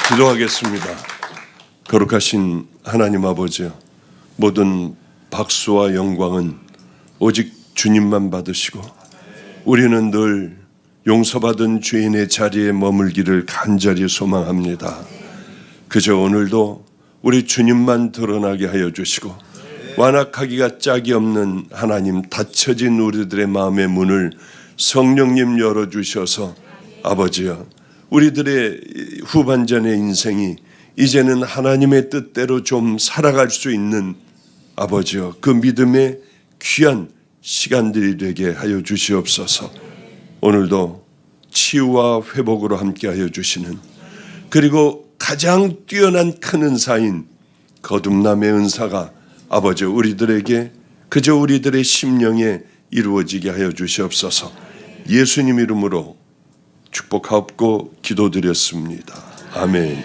기도하겠습니다. 거룩하신 하나님 아버지요, 모든 박수와 영광은 오직 주님만 받으시고 우리는 늘 용서받은 죄인의 자리에 머물기를 간절히 소망합니다. 그저 오늘도 우리 주님만 드러나게 하여 주시고 완악하기가 짝이 없는 하나님, 닫혀진 우리들의 마음의 문을 성령님 열어주셔서 아버지여, 우리들의 후반전의 인생이 이제는 하나님의 뜻대로 좀 살아갈 수 있는 아버지여, 그 믿음의 귀한 시간들이 되게 하여 주시옵소서. 오늘도 치유와 회복으로 함께 하여 주시는, 그리고 가장 뛰어난 큰 은사인 거듭남의 은사가 아버지 우리들에게 그저 우리들의 심령에 이루어지게 하여 주시옵소서. 예수님 이름으로 축복하옵고 기도드렸습니다. 아멘.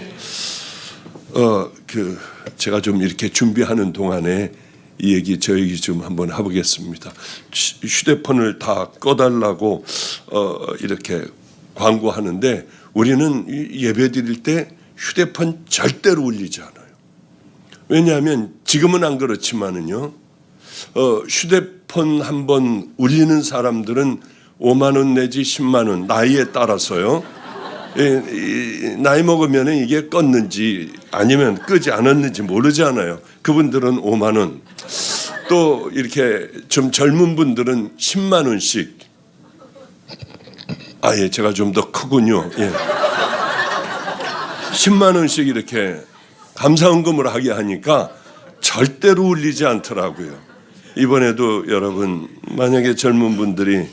제가 좀 이렇게 준비하는 동안에 이 얘기 저 얘기 좀 한번 해보겠습니다. 휴대폰을 다 꺼달라고 이렇게 광고하는데 우리는 예배 드릴 때 휴대폰 절대로 울리지 않아요. 왜냐하면 지금은 안 그렇지만은요, 휴대폰 한번 울리는 사람들은 5만 원 내지 10만 원 나이에 따라서요. 나이 먹으면 이게 껐는지 아니면 끄지 않았는지 모르잖아요. 그분들은 5만 원. 또 이렇게 좀 젊은 분들은 10만 원씩. 예, 제가 좀 더 크군요. 예. 10만 원씩 이렇게 감사헌금을 하게 하니까 절대로 울리지 않더라고요. 이번에도 여러분, 만약에 젊은 분들이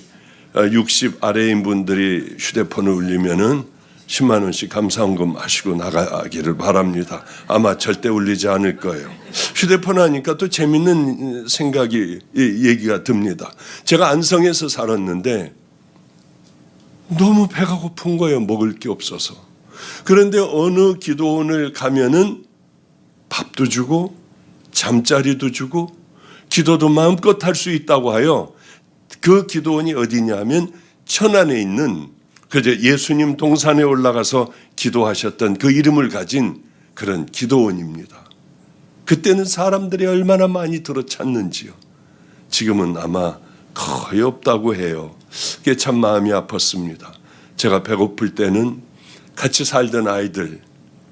60 아래인 분들이 휴대폰을 울리면은 10만 원씩 감사헌금 하시고 나가기를 바랍니다. 아마 절대 울리지 않을 거예요. 휴대폰 하니까 또 재밌는 생각이, 얘기가 듭니다. 제가 안성에서 살았는데 너무 배가 고픈 거예요. 먹을 게 없어서. 그런데 어느 기도원을 가면은 밥도 주고 잠자리도 주고 기도도 마음껏 할 수 있다고 하여, 그 기도원이 어디냐면 천안에 있는 그저 예수님 동산에 올라가서 기도하셨던 그 이름을 가진 그런 기도원입니다. 그때는 사람들이 얼마나 많이 들어찼는지요. 지금은 아마 거의 없다고 해요. 그게 참 마음이 아팠습니다. 제가 배고플 때는 같이 살던 아이들,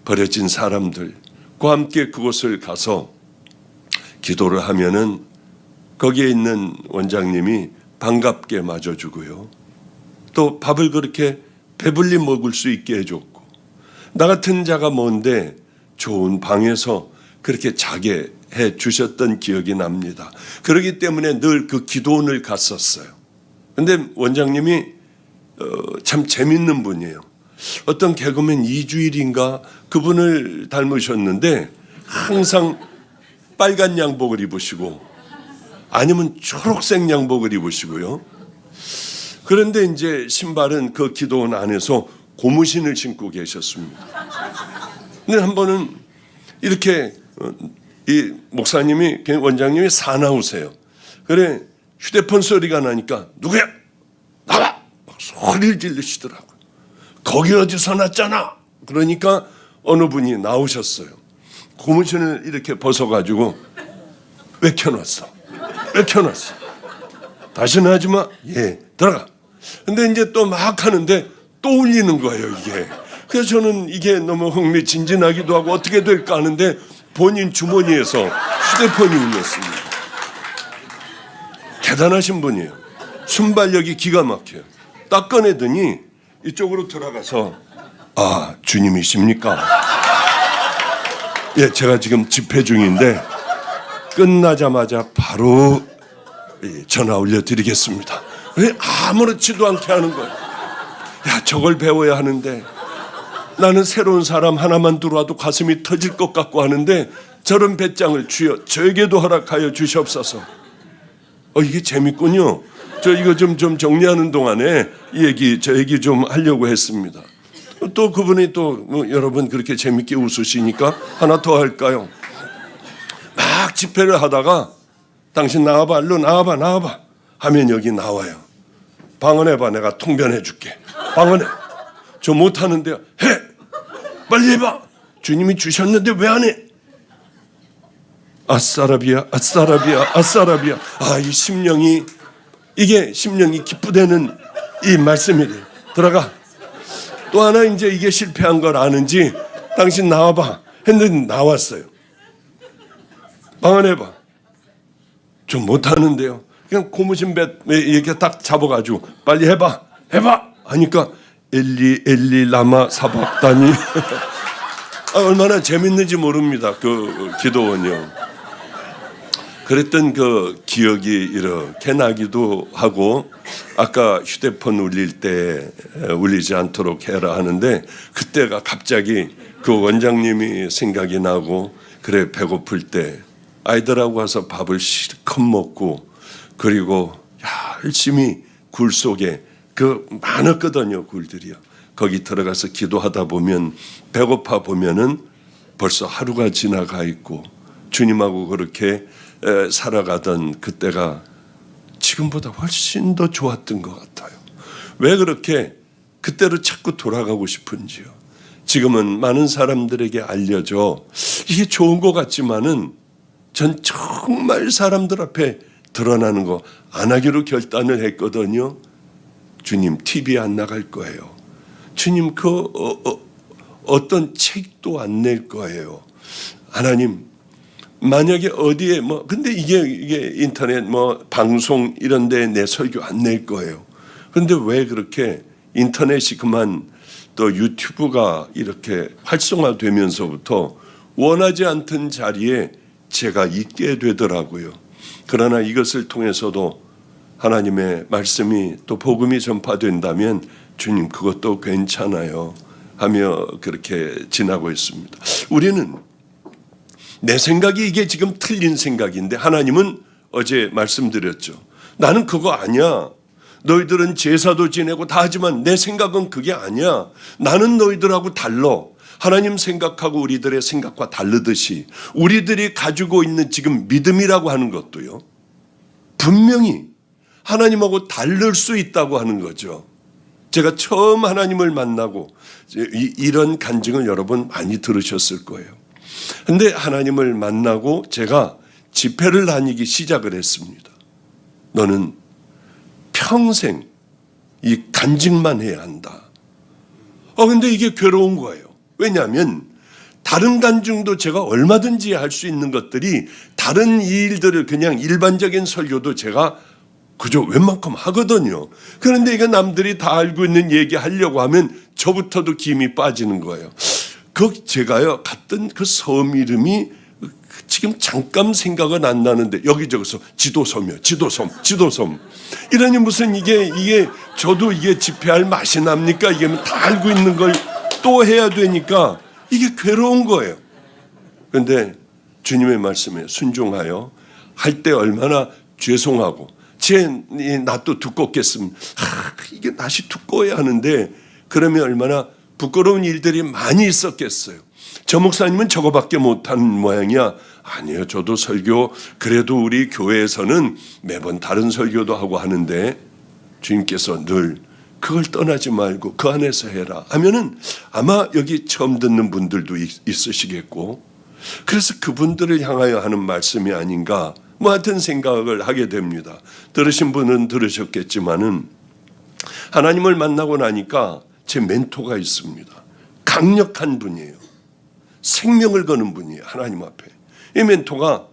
버려진 사람들과 함께 그곳을 가서 기도를 하면은 거기에 있는 원장님이 반갑게 맞아주고요. 또 밥을 그렇게 배불리 먹을 수 있게 해줬고, 나 같은 자가 뭔데 좋은 방에서 그렇게 자게 해 주셨던 기억이 납니다. 그렇기 때문에 늘 그 기도원을 갔었어요. 근데 원장님이 참 재밌는 분이에요. 어떤 개그맨 이주일인가 그분을 닮으셨는데 항상 빨간 양복을 입으시고 아니면 초록색 양복을 입으시고요. 그런데 이제 신발은 그 기도원 안에서 고무신을 신고 계셨습니다. 근데 한 번은 이렇게 이 목사님이, 원장님이 사나우세요. 그래, 휴대폰 소리가 나니까 누구야? 나와! 막 소리를 지르시더라고요. 거기 어디서 났잖아. 그러니까 어느 분이 나오셨어요. 고무신을 이렇게 벗어가지고 왜 켜놨어? 왜 켜놨어? 다시는 하지 마. 예, 들어가. 근데 이제 또 막 하는데 또 울리는 거예요, 이게. 그래서 저는 이게 너무 흥미진진하기도 하고 어떻게 될까 하는데 본인 주머니에서 휴대폰이 울렸습니다. 대단하신 분이에요. 순발력이 기가 막혀요. 딱 꺼내더니 이쪽으로 들어가서, 주님이십니까? 예, 제가 지금 집회 중인데 끝나자마자 바로 전화 올려드리겠습니다. 왜 아무렇지도 않게 하는 거예요. 야, 저걸 배워야 하는데, 나는 새로운 사람 하나만 들어와도 가슴이 터질 것 같고 하는데 저런 배짱을 주여 저에게도 허락하여 주시옵소서. 이게 재밌군요. 저 이거 좀 정리하는 동안에 저 얘기 좀 하려고 했습니다. 또 그분이 또 여러분 그렇게 재밌게 웃으시니까 하나 더 할까요? 막 집회를 하다가 당신 나와봐, 일로 나와봐 하면 여기 나와요. 방언해봐, 내가 통변해 줄게. 방언해. 저 못하는데요. 해. 빨리 해봐. 주님이 주셨는데 왜 안 해? 아싸라비아, 아싸라비아, 아싸라비아. 이 심령이, 이게 심령이 기쁘다는 이 말씀이래. 들어가. 또 하나 이제 이게 실패한 걸 아는지 당신 나와봐 했는데 나왔어요. 방언해봐. 좀 못하는데요. 그냥 고무신 배 이렇게 딱 잡아가지고 빨리 해봐 하니까 엘리 엘리 라마 사박다니. 얼마나 재밌는지 모릅니다. 그 기도원이요. 그랬던 그 기억이 이렇게 나기도 하고, 아까 휴대폰 울릴 때 울리지 않도록 해라 하는데 그때가 갑자기 그 원장님이 생각이 나고, 그래 배고플 때 아이들하고 와서 밥을 실컷 먹고, 그리고 열심히 굴 속에 그 많았거든요. 굴들이요. 거기 들어가서 기도하다 보면 배고파 보면은 벌써 하루가 지나가 있고, 주님하고 그렇게 살아가던 그때가 지금보다 훨씬 더 좋았던 것 같아요. 왜 그렇게 그때로 자꾸 돌아가고 싶은지요. 지금은 많은 사람들에게 알려져 이게 좋은 것 같지만은 전 정말 사람들 앞에 드러나는 거 안 하기로 결단을 했거든요. 주님 TV에 안 나갈 거예요. 주님 어떤 책도 안 낼 거예요. 하나님, 만약에 어디에 근데 이게 인터넷 방송 이런 데 내 설교 안 낼 거예요. 그런데 왜 그렇게 인터넷이 그만 또 유튜브가 이렇게 활성화되면서부터 원하지 않던 자리에 제가 있게 되더라고요. 그러나 이것을 통해서도 하나님의 말씀이 또 복음이 전파된다면 주님 그것도 괜찮아요 하며 그렇게 지나고 있습니다. 우리는 내 생각이 이게 지금 틀린 생각인데, 하나님은 어제 말씀드렸죠. 나는 그거 아니야. 너희들은 제사도 지내고 다 하지만 내 생각은 그게 아니야. 나는 너희들하고 달라. 하나님 생각하고 우리들의 생각과 다르듯이 우리들이 가지고 있는 지금 믿음이라고 하는 것도요, 분명히 하나님하고 다를 수 있다고 하는 거죠. 제가 처음 하나님을 만나고 이런 간증을 여러분 많이 들으셨을 거예요. 근데 하나님을 만나고 제가 집회를 다니기 시작을 했습니다. 너는 평생 이 간증만 해야 한다. 근데 이게 괴로운 거예요. 왜냐하면 다른 간증도 제가 얼마든지 할 수 있는 것들이, 다른 일들을 그냥 일반적인 설교도 제가 그저 웬만큼 하거든요. 그런데 이거 남들이 다 알고 있는 얘기 하려고 하면 저부터도 김이 빠지는 거예요. 제가요 갔던 그 섬 이름이 지금 잠깐 생각은 안 나는데, 여기저기서 지도섬이요. 지도섬. 이러니 무슨 이게 저도 이게 집회할 맛이 납니까? 이게 다 알고 있는 걸 또 해야 되니까 이게 괴로운 거예요. 그런데 주님의 말씀에 순종하여 할 때 얼마나 죄송하고, 제 낯도 두껍겠습니다. 이게 낯이 두꺼워야 하는데 그러면 얼마나 부끄러운 일들이 많이 있었겠어요. 저 목사님은 저거밖에 못하는 모양이야. 아니요, 저도 설교, 그래도 우리 교회에서는 매번 다른 설교도 하고 하는데 주님께서 늘 그걸 떠나지 말고 그 안에서 해라 하면은 아마 여기 처음 듣는 분들도 있으시겠고, 그래서 그분들을 향하여 하는 말씀이 아닌가 하여튼 생각을 하게 됩니다. 들으신 분은 들으셨겠지만은 하나님을 만나고 나니까 제 멘토가 있습니다. 강력한 분이에요. 생명을 거는 분이에요. 하나님 앞에. 이 멘토가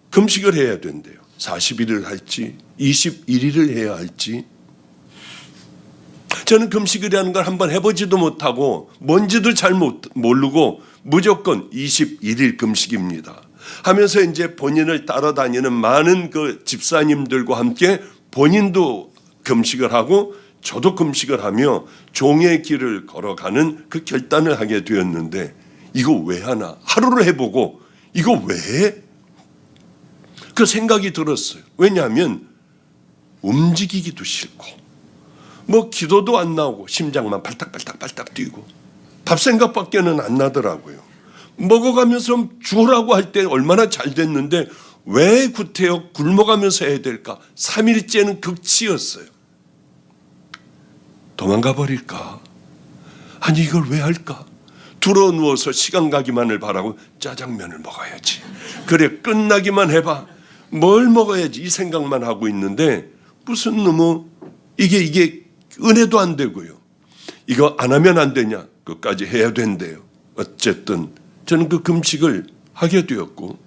금식을 해야 된대요. 40일을 할지 21일을 해야 할지. 저는 금식이라는 걸 한번 해보지도 못하고 뭔지도 잘 모르고 무조건 21일 금식입니다 하면서 이제 본인을 따라다니는 많은 그 집사님들과 함께 본인도 금식을 하고 저도 금식을 하며 종의 길을 걸어가는 그 결단을 하게 되었는데, 이거 왜 하나? 하루를 해보고 이거 왜 해? 그 생각이 들었어요. 왜냐하면 움직이기도 싫고 기도도 안 나오고 심장만 발딱발딱 뛰고 밥 생각밖에는 안 나더라고요. 먹어가면서 죽으라고 할 때 얼마나 잘 됐는데 왜 구태여 굶어가면서 해야 될까? 3일째는 극치였어요. 도망가 버릴까? 아니 이걸 왜 할까? 들어 누워서 시간 가기만을 바라고 짜장면을 먹어야지. 그래 끝나기만 해봐. 뭘 먹어야지 이 생각만 하고 있는데 무슨 놈의 이게 은혜도 안 되고요. 이거 안 하면 안 되냐? 그것까지 해야 된대요. 어쨌든 저는 그 금식을 하게 되었고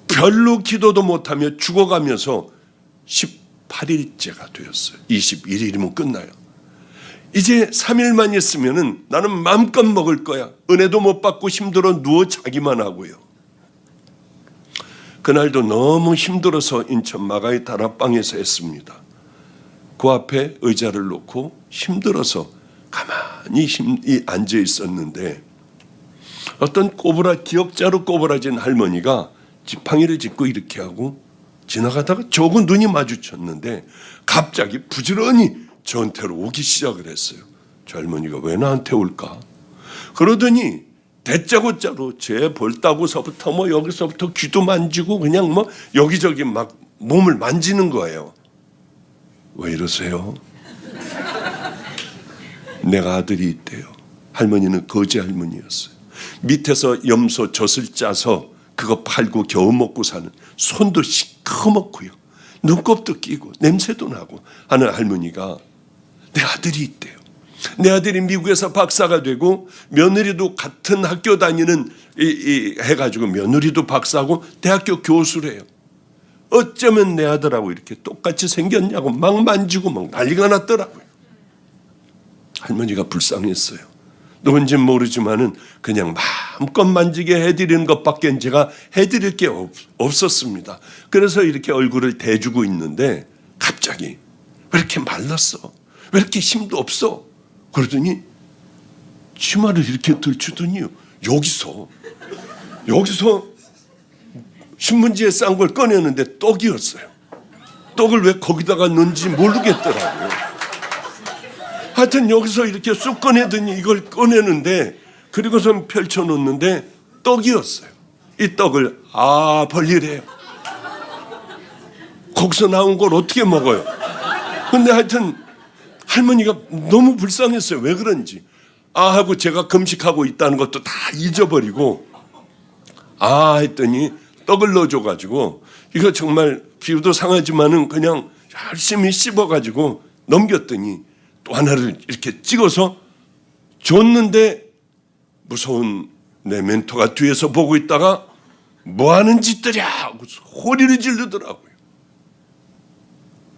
별로 기도도 못하며 죽어가면서 18일째가 되었어요. 21일이면 끝나요. 이제 3일만 있으면은 나는 마음껏 먹을 거야. 은혜도 못 받고 힘들어 누워 자기만 하고요. 그날도 너무 힘들어서 인천 마가이 다락방에서 했습니다. 그 앞에 의자를 놓고 힘들어서 가만히 앉아 있었는데 어떤 기역자로 꼬부라진 할머니가 지팡이를 짚고 이렇게 하고 지나가다가 저하고 눈이 마주쳤는데 갑자기 부지런히 저한테로 오기 시작을 했어요. 저 할머니가 왜 나한테 올까? 그러더니 대짜고짜로 제 볼따구서부터 뭐 여기서부터 귀도 만지고 그냥 뭐 여기저기 막 몸을 만지는 거예요. 왜 이러세요? 내가 아들이 있대요. 할머니는 거지 할머니였어요. 밑에서 염소 젖을 짜서 그거 팔고 겨우 먹고 사는, 손도 시커멓고요, 눈곱도 끼고 냄새도 나고 하는 할머니가 내 아들이 있대요. 내 아들이 미국에서 박사가 되고 며느리도 같은 학교 다니는 해가지고 며느리도 박사고 대학교 교수래요. 어쩌면 내 아들하고 이렇게 똑같이 생겼냐고 막 만지고 막 난리가 났더라고요. 할머니가 불쌍했어요. 누군지는 모르지만은 그냥 마음껏 만지게 해드리는 것밖에 제가 해드릴 게 없었습니다. 그래서 이렇게 얼굴을 대주고 있는데 갑자기 왜 이렇게 말랐어? 왜 이렇게 힘도 없어? 그러더니 치마를 이렇게 들추더니 여기서 신문지에 싼 걸 꺼내는데 떡이었어요. 떡을 왜 거기다가 넣는지 모르겠더라고요. 하여튼 여기서 이렇게 쑥 꺼내더니 이걸 꺼내는데 그리고선 펼쳐놓는데 떡이었어요. 이 떡을 벌리래요. 거기서 나온 걸 어떻게 먹어요? 근데 하여튼 할머니가 너무 불쌍했어요. 왜 그런지. 하고 제가 금식하고 있다는 것도 다 잊어버리고 했더니 떡을 넣어줘가지고 이거 정말 기분도 상하지만은 그냥 열심히 씹어가지고 넘겼더니 또 하나를 이렇게 찍어서 줬는데 무서운 내 멘토가 뒤에서 보고 있다가 뭐 하는 짓들이야 하고 소리를 지르더라고요.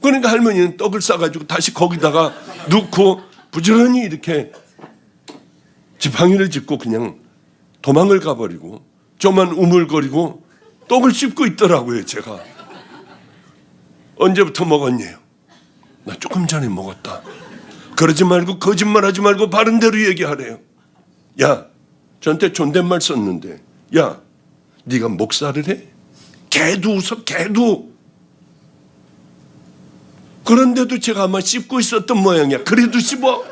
그러니까 할머니는 떡을 싸가지고 다시 거기다가 넣고 부지런히 이렇게 지팡이를 짚고 그냥 도망을 가버리고 저만 우물거리고 떡을 씹고 있더라고요. 제가 언제부터 먹었냐요? 나 조금 전에 먹었다. 그러지 말고 거짓말하지 말고 바른 대로 얘기하래요. 야, 저한테 존댓말 썼는데 야, 네가 목살을 해? 걔도 웃어, 걔도. 그런데도 제가 아마 씹고 있었던 모양이야. 그래도 씹어.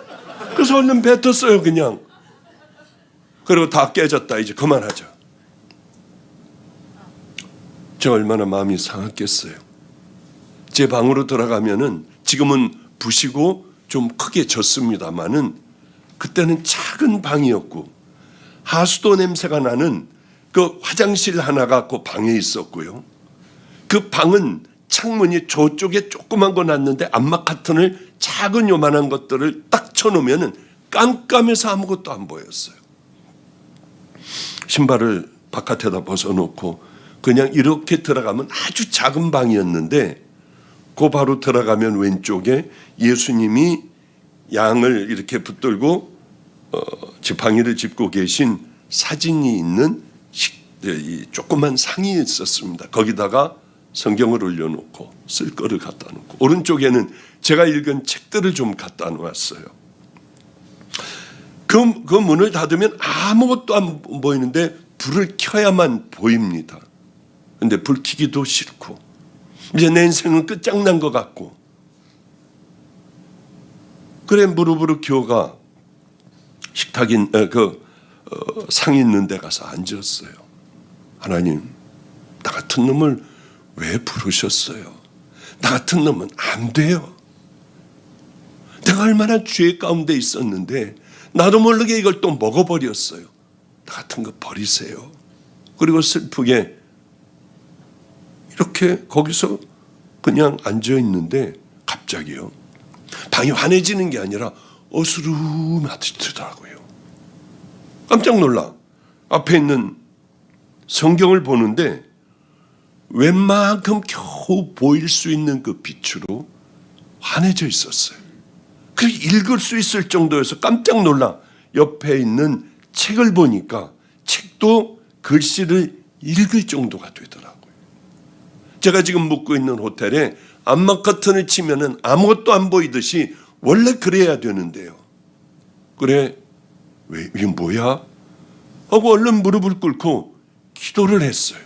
그래서 얼른 뱉었어요 그냥. 그리고 다 깨졌다. 이제 그만하자. 저 얼마나 마음이 상했겠어요. 제 방으로 들어가면은 지금은 부시고 좀 크게 졌습니다마는 그때는 작은 방이었고 하수도 냄새가 나는 그 화장실 하나가 그 방에 있었고요. 그 방은 창문이 저쪽에 조그만 거 놨는데 암막 커튼을 작은 요만한 것들을 딱 쳐놓으면은 깜깜해서 아무것도 안 보였어요. 신발을 바깥에다 벗어놓고 그냥 이렇게 들어가면 아주 작은 방이었는데 그 바로 들어가면 왼쪽에 예수님이 양을 이렇게 붙들고 지팡이를 짚고 계신 사진이 있는 이 조그만 상이 있었습니다. 거기다가 성경을 올려놓고 쓸 거를 갖다 놓고 오른쪽에는 제가 읽은 책들을 좀 갖다 놓았어요. 그 문을 닫으면 아무것도 안 보이는데 불을 켜야만 보입니다. 근데 불 켜기도 싫고 이제 내 인생은 끝장난 것 같고 그래 무릎으로 기어가 식탁인 상이 있는 데 가서 앉았어요. 하나님, 나 같은 놈을 왜 부르셨어요? 나 같은 놈은 안 돼요. 내가 얼마나 죄 가운데 있었는데 나도 모르게 이걸 또 먹어버렸어요. 나 같은 거 버리세요. 그리고 슬프게 이렇게 거기서 그냥 앉아있는데 갑자기요, 방이 환해지는 게 아니라 어스름하더라고요. 깜짝 놀라 앞에 있는 성경을 보는데 웬만큼 겨우 보일 수 있는 그 빛으로 환해져 있었어요. 그렇게 읽을 수 있을 정도여서 깜짝 놀라 옆에 있는 책을 보니까 책도 글씨를 읽을 정도가 되더라고요. 제가 지금 묵고 있는 호텔에 암막 커튼을 치면은 아무것도 안 보이듯이 원래 그래야 되는데요. 그래, 왜 이게 뭐야? 하고 얼른 무릎을 꿇고 기도를 했어요.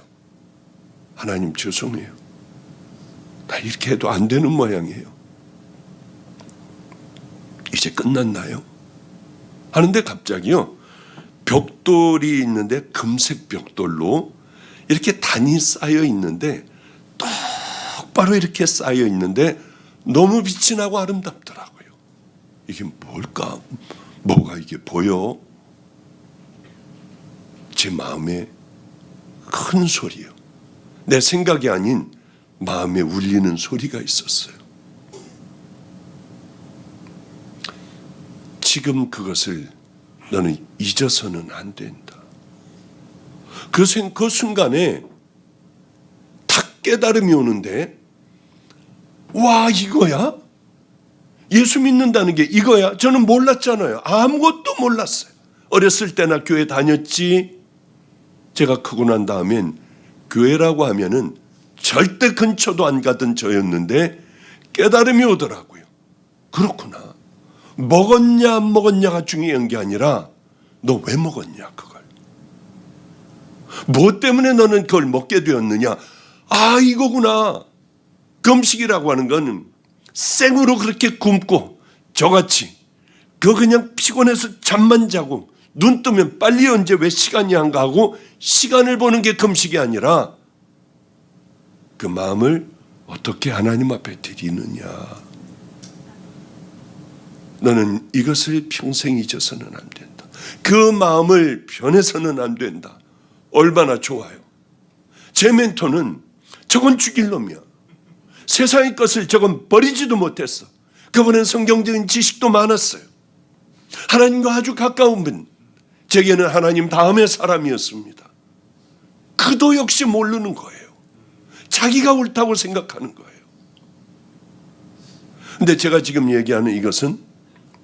하나님 죄송해요. 나 이렇게 해도 안 되는 모양이에요. 이제 끝났나요? 하는데 갑자기요, 벽돌이 있는데 금색 벽돌로 이렇게 단이 쌓여 있는데 똑바로 이렇게 쌓여 있는데 너무 빛이 나고 아름답더라고요. 이게 뭘까? 뭐가 이게 보여? 제 마음에 큰 소리요. 내 생각이 아닌 마음에 울리는 소리가 있었어요. 지금 그것을 너는 잊어서는 안 된다. 그 순간에 탁 깨달음이 오는데, 와, 이거야? 예수 믿는다는 게 이거야? 저는 몰랐잖아요. 아무것도 몰랐어요. 어렸을 때나 교회 다녔지. 제가 크고 난 다음엔 교회라고 하면은 절대 근처도 안 가던 저였는데 깨달음이 오더라고요. 그렇구나. 먹었냐 안 먹었냐가 중요한 게 아니라 너 왜 먹었냐, 그걸. 무엇 때문에 너는 그걸 먹게 되었느냐. 아, 이거구나. 금식이라고 하는 건 생으로 그렇게 굶고 저같이 그거 그냥 피곤해서 잠만 자고 눈 뜨면 빨리 언제 왜 시간이 안 가고 시간을 보는 게 금식이 아니라 그 마음을 어떻게 하나님 앞에 드리느냐. 너는 이것을 평생 잊어서는 안 된다. 그 마음을 변해서는 안 된다. 얼마나 좋아요. 제 멘토는 저건 죽일 놈이야. 세상의 것을 저건 버리지도 못했어. 그분은 성경적인 지식도 많았어요. 하나님과 아주 가까운 분. 제게는 하나님 다음의 사람이었습니다. 그도 역시 모르는 거예요. 자기가 옳다고 생각하는 거예요. 근데 제가 지금 얘기하는 이것은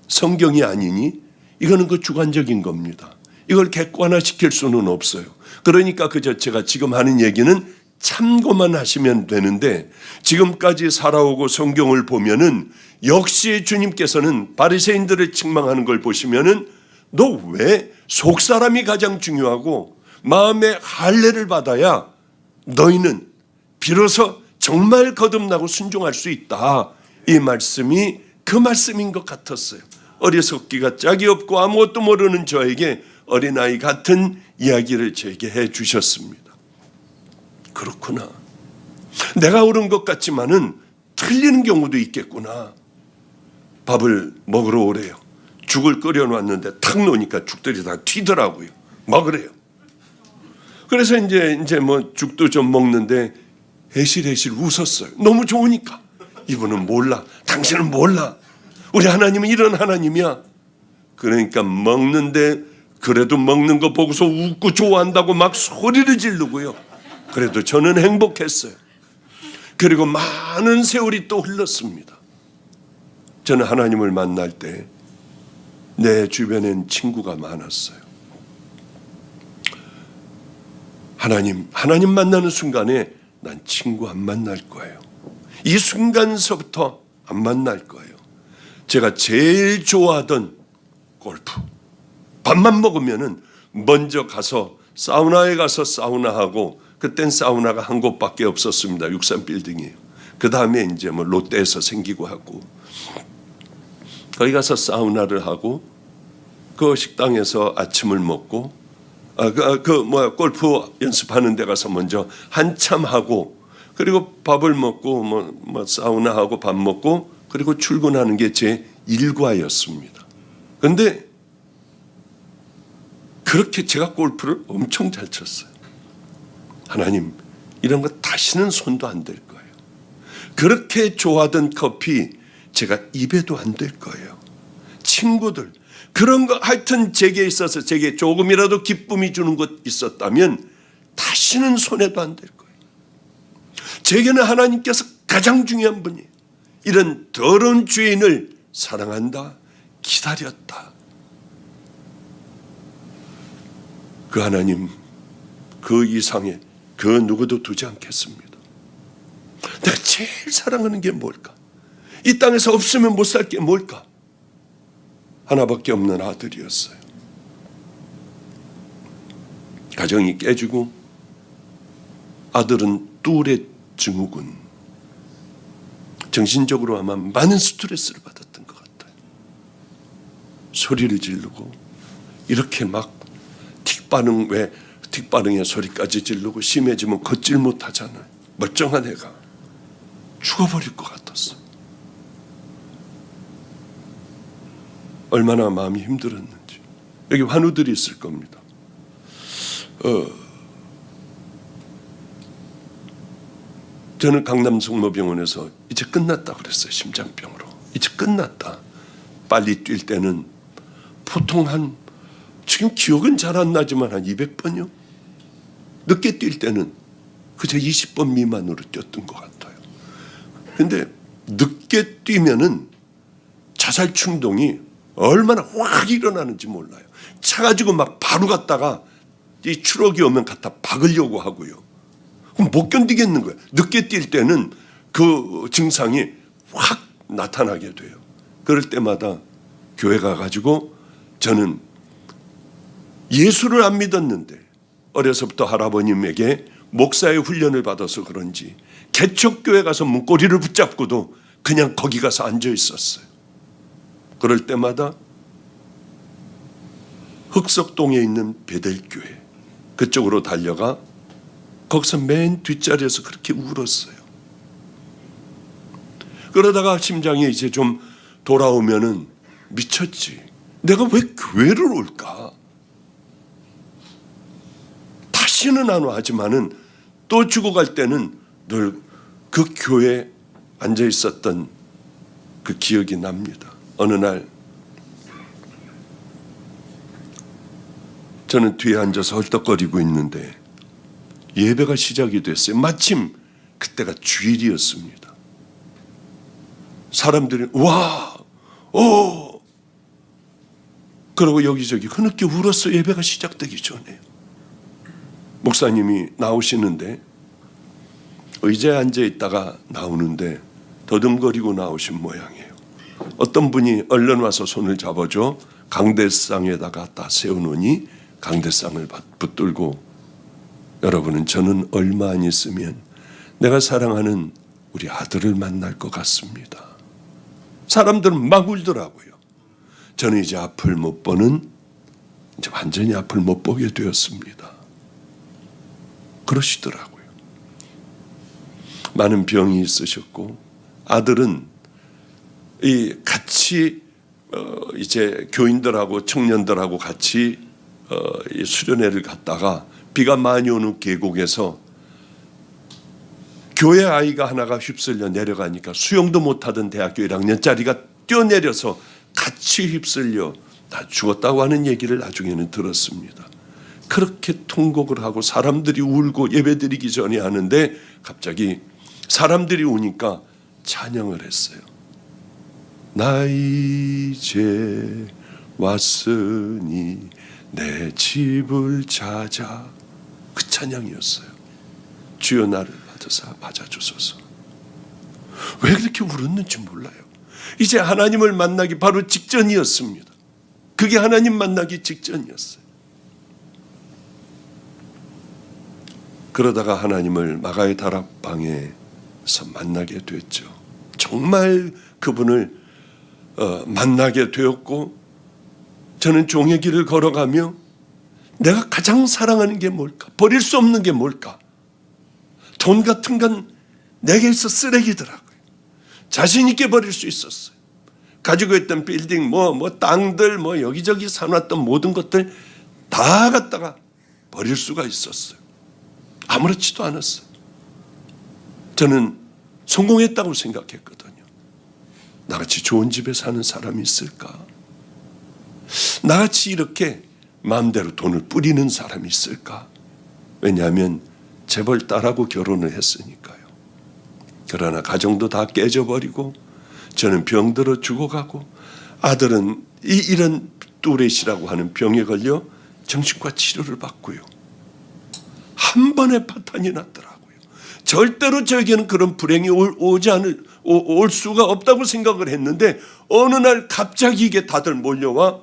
성경이 아니니 이거는 그 주관적인 겁니다. 이걸 객관화시킬 수는 없어요. 그러니까 그저 제가 지금 하는 얘기는 참고만 하시면 되는데, 지금까지 살아오고 성경을 보면은 역시 주님께서는 바리새인들을 책망하는 걸 보시면은 너 왜 속사람이 가장 중요하고 마음의 할례를 받아야 너희는 비로소 정말 거듭나고 순종할 수 있다. 이 말씀이 그 말씀인 것 같았어요. 어리석기가 짝이 없고 아무것도 모르는 저에게 어린아이 같은 이야기를 제게 해 주셨습니다. 그렇구나. 내가 옳은 것 같지만은 틀리는 경우도 있겠구나. 밥을 먹으러 오래요. 죽을 끓여놨는데 탁 놓으니까 죽들이 다 튀더라고요. 먹으래요. 그래서 이제 뭐 죽도 좀 먹는데 해실해실 웃었어요. 너무 좋으니까. 이분은 몰라. 당신은 몰라. 우리 하나님은 이런 하나님이야. 그러니까 먹는데 그래도 먹는 거 보고서 웃고 좋아한다고 막 소리를 지르고요. 그래도 저는 행복했어요. 그리고 많은 세월이 또 흘렀습니다. 저는 하나님을 만날 때 내 주변엔 친구가 많았어요. 하나님 만나는 순간에 난 친구 안 만날 거예요. 이 순간서부터 안 만날 거예요. 제가 제일 좋아하던 골프. 밥만 먹으면은 먼저 가서 사우나에 가서 사우나하고, 그땐 사우나가 한 곳밖에 없었습니다. 63빌딩이에요. 그 다음에 이제 뭐 롯데에서 생기고 하고, 거기 가서 사우나를 하고 그 식당에서 아침을 먹고 골프 연습하는 데 가서 먼저 한참 하고, 그리고 밥을 먹고 뭐 사우나하고 밥 먹고, 그리고 출근하는 게 제 일과였습니다. 그런데 그렇게 제가 골프를 엄청 잘 쳤어요. 하나님, 이런 거 다시는 손도 안 댈 거예요. 그렇게 좋아하던 커피 제가 입에도 안 댈 거예요. 친구들, 그런 거 하여튼 제게 있어서 제게 조금이라도 기쁨이 주는 것 있었다면 다시는 손에도 안 댈 거예요. 제게는 하나님께서 가장 중요한 분이에요. 이런 더러운 죄인을 사랑한다, 기다렸다. 그 하나님, 그 이상의 그 누구도 두지 않겠습니다. 내가 제일 사랑하는 게 뭘까? 이 땅에서 없으면 못 살 게 뭘까? 하나밖에 없는 아들이었어요. 가정이 깨지고 아들은 뚜레 증후군, 정신적으로 아마 많은 스트레스를 받았던 것 같아요. 소리를 지르고 이렇게 막 틱반응의 소리까지 지르고 심해지면 걷질 못하잖아요. 멀쩡한 애가 죽어버릴 것 같았어. 얼마나 마음이 힘들었는지. 여기 환우들이 있을 겁니다. 저는 강남 성모병원에서 이제 끝났다 그랬어요. 심장병으로. 이제 끝났다. 빨리 뛸 때는 보통 지금 기억은 잘 안 나지만 한 200번이요. 늦게 뛸 때는 그저 20번 미만으로 뛰었던 것 같아요. 근데 늦게 뛰면은 자살 충동이 얼마나 확 일어나는지 몰라요. 차 가지고 막 바로 갔다가 이 추락이 오면 갖다 박으려고 하고요. 그럼 못 견디겠는 거예요. 늦게 뛸 때는 그 증상이 확 나타나게 돼요. 그럴 때마다 교회 가가지고 저는 예수를 안 믿었는데 어려서부터 할아버님에게 목사의 훈련을 받아서 그런지 개척교회 가서 문고리를 붙잡고도 그냥 거기 가서 앉아 있었어요. 그럴 때마다 흑석동에 있는 베델교회 그쪽으로 달려가 거기서 맨 뒷자리에서 그렇게 울었어요. 그러다가 심장이 이제 좀 돌아오면은 미쳤지. 내가 왜 교회를 올까? 다시는 안 와. 하지만은 또 죽어갈 때는 늘 그 교회에 앉아 있었던 그 기억이 납니다. 어느 날 저는 뒤에 앉아서 헐떡거리고 있는데 예배가 시작이 됐어요. 마침 그때가 주일이었습니다. 사람들이 와, 오, 그러고 여기저기 흐느껴 울었어. 예배가 시작되기 전에. 목사님이 나오시는데 의자에 앉아 있다가 나오는데 더듬거리고 나오신 모양이에요. 어떤 분이 얼른 와서 손을 잡아줘 강대상에다가 갖다 세워놓으니 강대상을 붙들고 여러분은 저는 얼마 안 있으면 내가 사랑하는 우리 아들을 만날 것 같습니다. 사람들은 막 울더라고요. 저는 이제 앞을 못 보는, 이제 완전히 앞을 못 보게 되었습니다. 그러시더라고요. 많은 병이 있으셨고 아들은 같이 이제 교인들하고 청년들하고 같이 수련회를 갔다가 비가 많이 오는 계곡에서 교회 아이가 하나가 휩쓸려 내려가니까 수영도 못하던 대학교 1학년짜리가 뛰어내려서 같이 휩쓸려 다 죽었다고 하는 얘기를 나중에는 들었습니다. 그렇게 통곡을 하고 사람들이 울고 예배드리기 전에 하는데 갑자기 사람들이 우니까 찬양을 했어요. 나 이제 왔으니 내 집을 찾아. 그 찬양이었어요. 주여 나를 맞아주소서. 왜 그렇게 울었는지 몰라요. 이제 하나님을 만나기 바로 직전이었습니다. 그게 하나님 만나기 직전이었어요. 그러다가 하나님을 마가의 다락방에서 만나게 됐죠. 정말 그분을 만나게 되었고 저는 종의 길을 걸어가며 내가 가장 사랑하는 게 뭘까? 버릴 수 없는 게 뭘까? 돈 같은 건 내게 있어 쓰레기더라고요. 자신 있게 버릴 수 있었어요. 가지고 있던 빌딩, 땅들, 여기저기 사놨던 모든 것들 다 갖다가 버릴 수가 있었어요. 아무렇지도 않았어요. 저는 성공했다고 생각했거든요. 나같이 좋은 집에 사는 사람이 있을까? 나같이 이렇게 마음대로 돈을 뿌리는 사람이 있을까? 왜냐하면 재벌 딸하고 결혼을 했으니까요. 그러나 가정도 다 깨져버리고 저는 병들어 죽어가고 아들은 이런 뚜렛이라고 하는 병에 걸려 정신과 치료를 받고요. 한 번에 파탄이 났더라고요. 절대로 저에게는 그런 불행이 올 수가 없다고 생각을 했는데 어느 날 갑자기 이게 다들 몰려와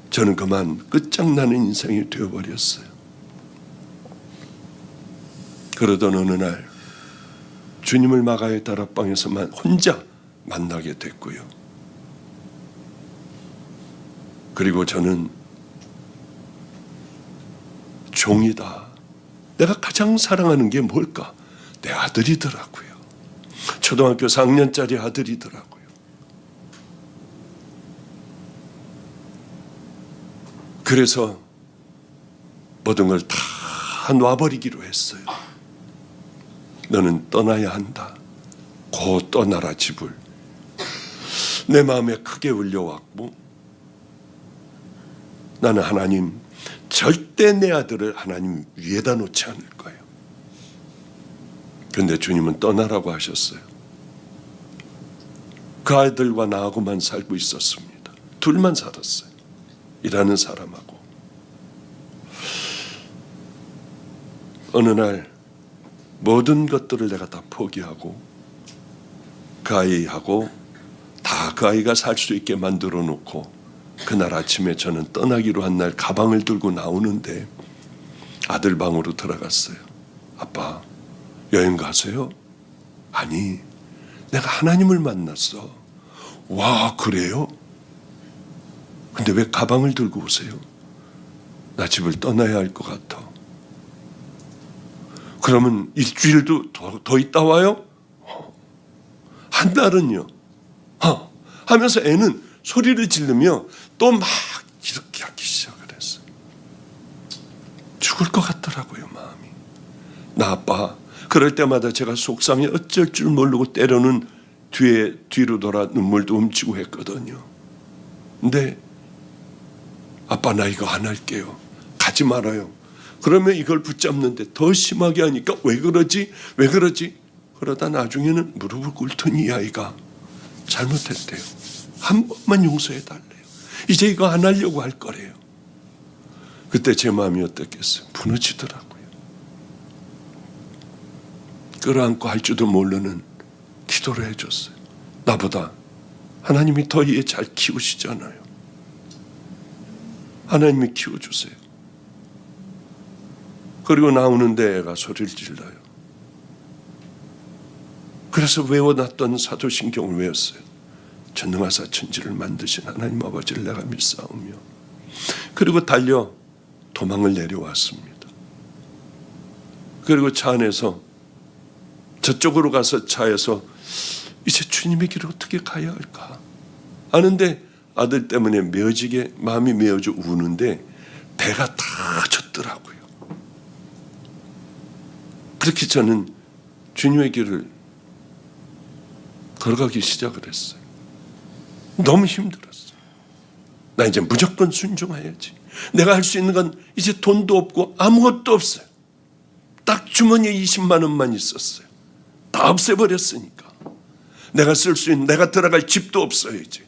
저는 그만 끝장나는 인생이 되어버렸어요. 그러던 어느 날 주님을 마가의 다락방에서만 혼자 만나게 됐고요. 그리고 저는 종이다. 내가 가장 사랑하는 게 뭘까? 내 아들이더라고요. 초등학교 4학년짜리 아들이더라고요. 그래서 모든 걸 다 놔버리기로 했어요. 너는 떠나야 한다. 곧 떠나라 집을. 내 마음에 크게 울려왔고 나는 하나님 절대 내 아들을 하나님 위에다 놓지 않을 거예요. 그런데 주님은 떠나라고 하셨어요. 그 아들과 나하고만 살고 있었습니다. 둘만 살았어요. 일하는 사람하고. 어느 날 모든 것들을 내가 다 포기하고 그 아이하고 다 그 아이가 살 수 있게 만들어 놓고 그날 아침에 저는 떠나기로 한 날 가방을 들고 나오는데 아들 방으로 들어갔어요. 아빠, 여행 가세요? 아니, 내가 하나님을 만났어. 와, 그래요? 근데 왜 가방을 들고 오세요? 나 집을 떠나야 할 것 같아. 그러면 일주일도 더 있다 와요? 한 달은요? 하면서 애는 소리를 지르며 또 막 이렇게 하기 시작을 했어요. 죽을 것 같더라고요, 마음이. 나 아빠, 그럴 때마다 제가 속상해 어쩔 줄 모르고 때로는 뒤로 돌아 눈물도 훔치고 했거든요. 근데 아빠, 나 이거 안 할게요. 가지 말아요. 그러면 이걸 붙잡는데 더 심하게 하니까 왜 그러지? 그러다 나중에는 무릎을 꿇더니 이 아이가 잘못했대요. 한 번만 용서해 달래요. 이제 이거 안 하려고 할 거래요. 그때 제 마음이 어떻겠어요? 무너지더라고요. 끌어안고 할 줄도 모르는 기도를 해줬어요. 나보다 하나님이 더 얘 잘 키우시잖아요. 하나님이 키워주세요. 그리고 나오는데 애가 소리를 질러요. 그래서 외워놨던 사도신경을 외웠어요. 전능하사 천지를 만드신 하나님 아버지를 내가 믿사오며, 그리고 달려 도망을 내려왔습니다. 그리고 차 안에서 저쪽으로 가서 차에서 이제 주님의 길을 어떻게 가야 할까 하는데 아들 때문에 마음이 메어져 우는데 배가 다 젖더라고요. 그렇게 저는 주님의 길을 걸어가기 시작을 했어요. 너무 힘들었어요. 나 이제 무조건 순종해야지. 내가 할 수 있는 건 이제 돈도 없고 아무것도 없어요. 딱 주머니에 20만 원만 있었어요. 다 없애버렸으니까. 내가 쓸 수 있는, 내가 들어갈 집도 없어요 이제.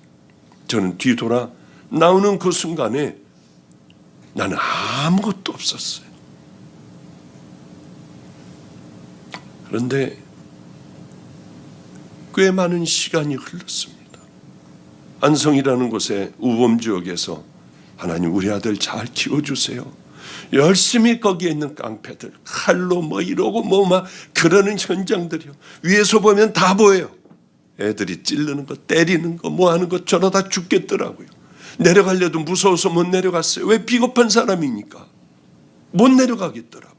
저는 뒤돌아 나오는 그 순간에 나는 아무것도 없었어요. 그런데 꽤 많은 시간이 흘렀습니다. 안성이라는 곳의 우범지역에서 하나님 우리 아들 잘 키워주세요. 열심히 거기에 있는 깡패들 칼로 뭐 이러고 뭐 막 그러는 현장들이요. 위에서 보면 다 보여요. 애들이 찌르는 거, 때리는 거, 뭐 하는 거 저러다 죽겠더라고요. 내려가려도 무서워서 못 내려갔어요. 왜? 비겁한 사람이니까. 못 내려가겠더라고요.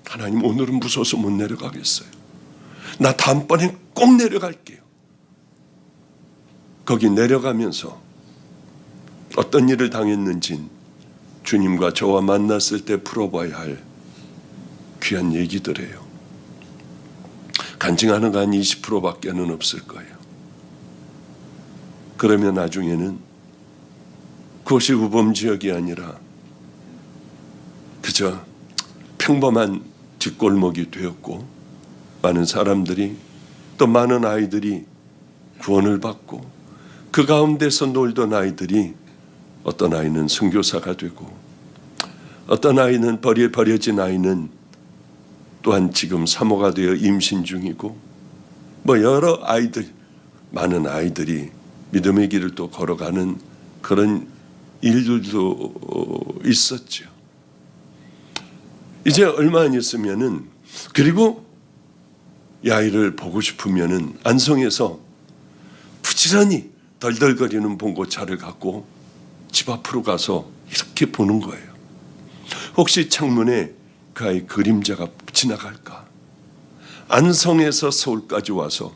하나님, 오늘은 무서워서 못 내려가겠어요. 나 다음번엔 꼭 내려갈게요. 거기 내려가면서 어떤 일을 당했는진 주님과 저와 만났을 때 풀어봐야 할 귀한 얘기들이에요. 간증하는 거 한 20%밖에는 없을 거예요. 그러면 나중에는 그것이 우범지역이 아니라 그저 평범한 뒷골목이 되었고, 많은 사람들이, 또 많은 아이들이 구원을 받고, 그 가운데서 놀던 아이들이 어떤 아이는 선교사가 되고, 어떤 아이는 버려진 아이는 또한 지금 사모가 되어 임신 중이고, 뭐 여러 아이들, 많은 아이들이 믿음의 길을 또 걸어가는 그런 일들도 있었죠. 이제 얼마 안 있으면은, 그리고 이 아이를 보고 싶으면은 안성에서 부지런히 덜덜거리는 봉고차를 갖고 집 앞으로 가서 이렇게 보는 거예요. 혹시 창문에 그 아이 그림자가 지나갈까? 안성에서 서울까지 와서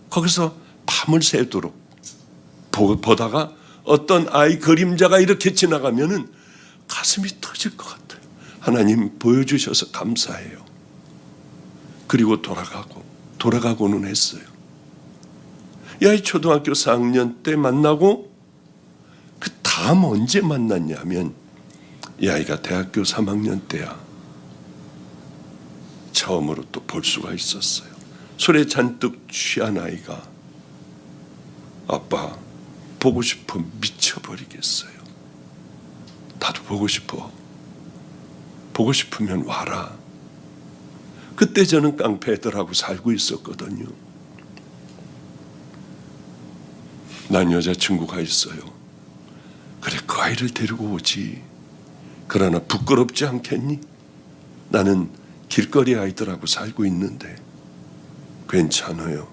거기서 밤을 새도록 보다가 어떤 아이 그림자가 이렇게 지나가면은 가슴이 터질 것 같아요. 하나님 보여주셔서 감사해요. 그리고 돌아가고는 했어요. 이 아이 초등학교 4학년 때 만나고, 그 다음 언제 만났냐면 이 아이가 대학교 3학년 때야 처음으로 또 볼 수가 있었어요. 술에 잔뜩 취한 아이가 아빠 보고 싶어 미쳐버리겠어요. 나도 보고 싶어. 보고 싶으면 와라. 그때 저는 깡패 애들하고 살고 있었거든요. 난 여자친구가 있어요. 그래, 그 아이를 데리고 오지. 그러나 부끄럽지 않겠니? 나는 길거리 아이들하고 살고 있는데. 괜찮아요.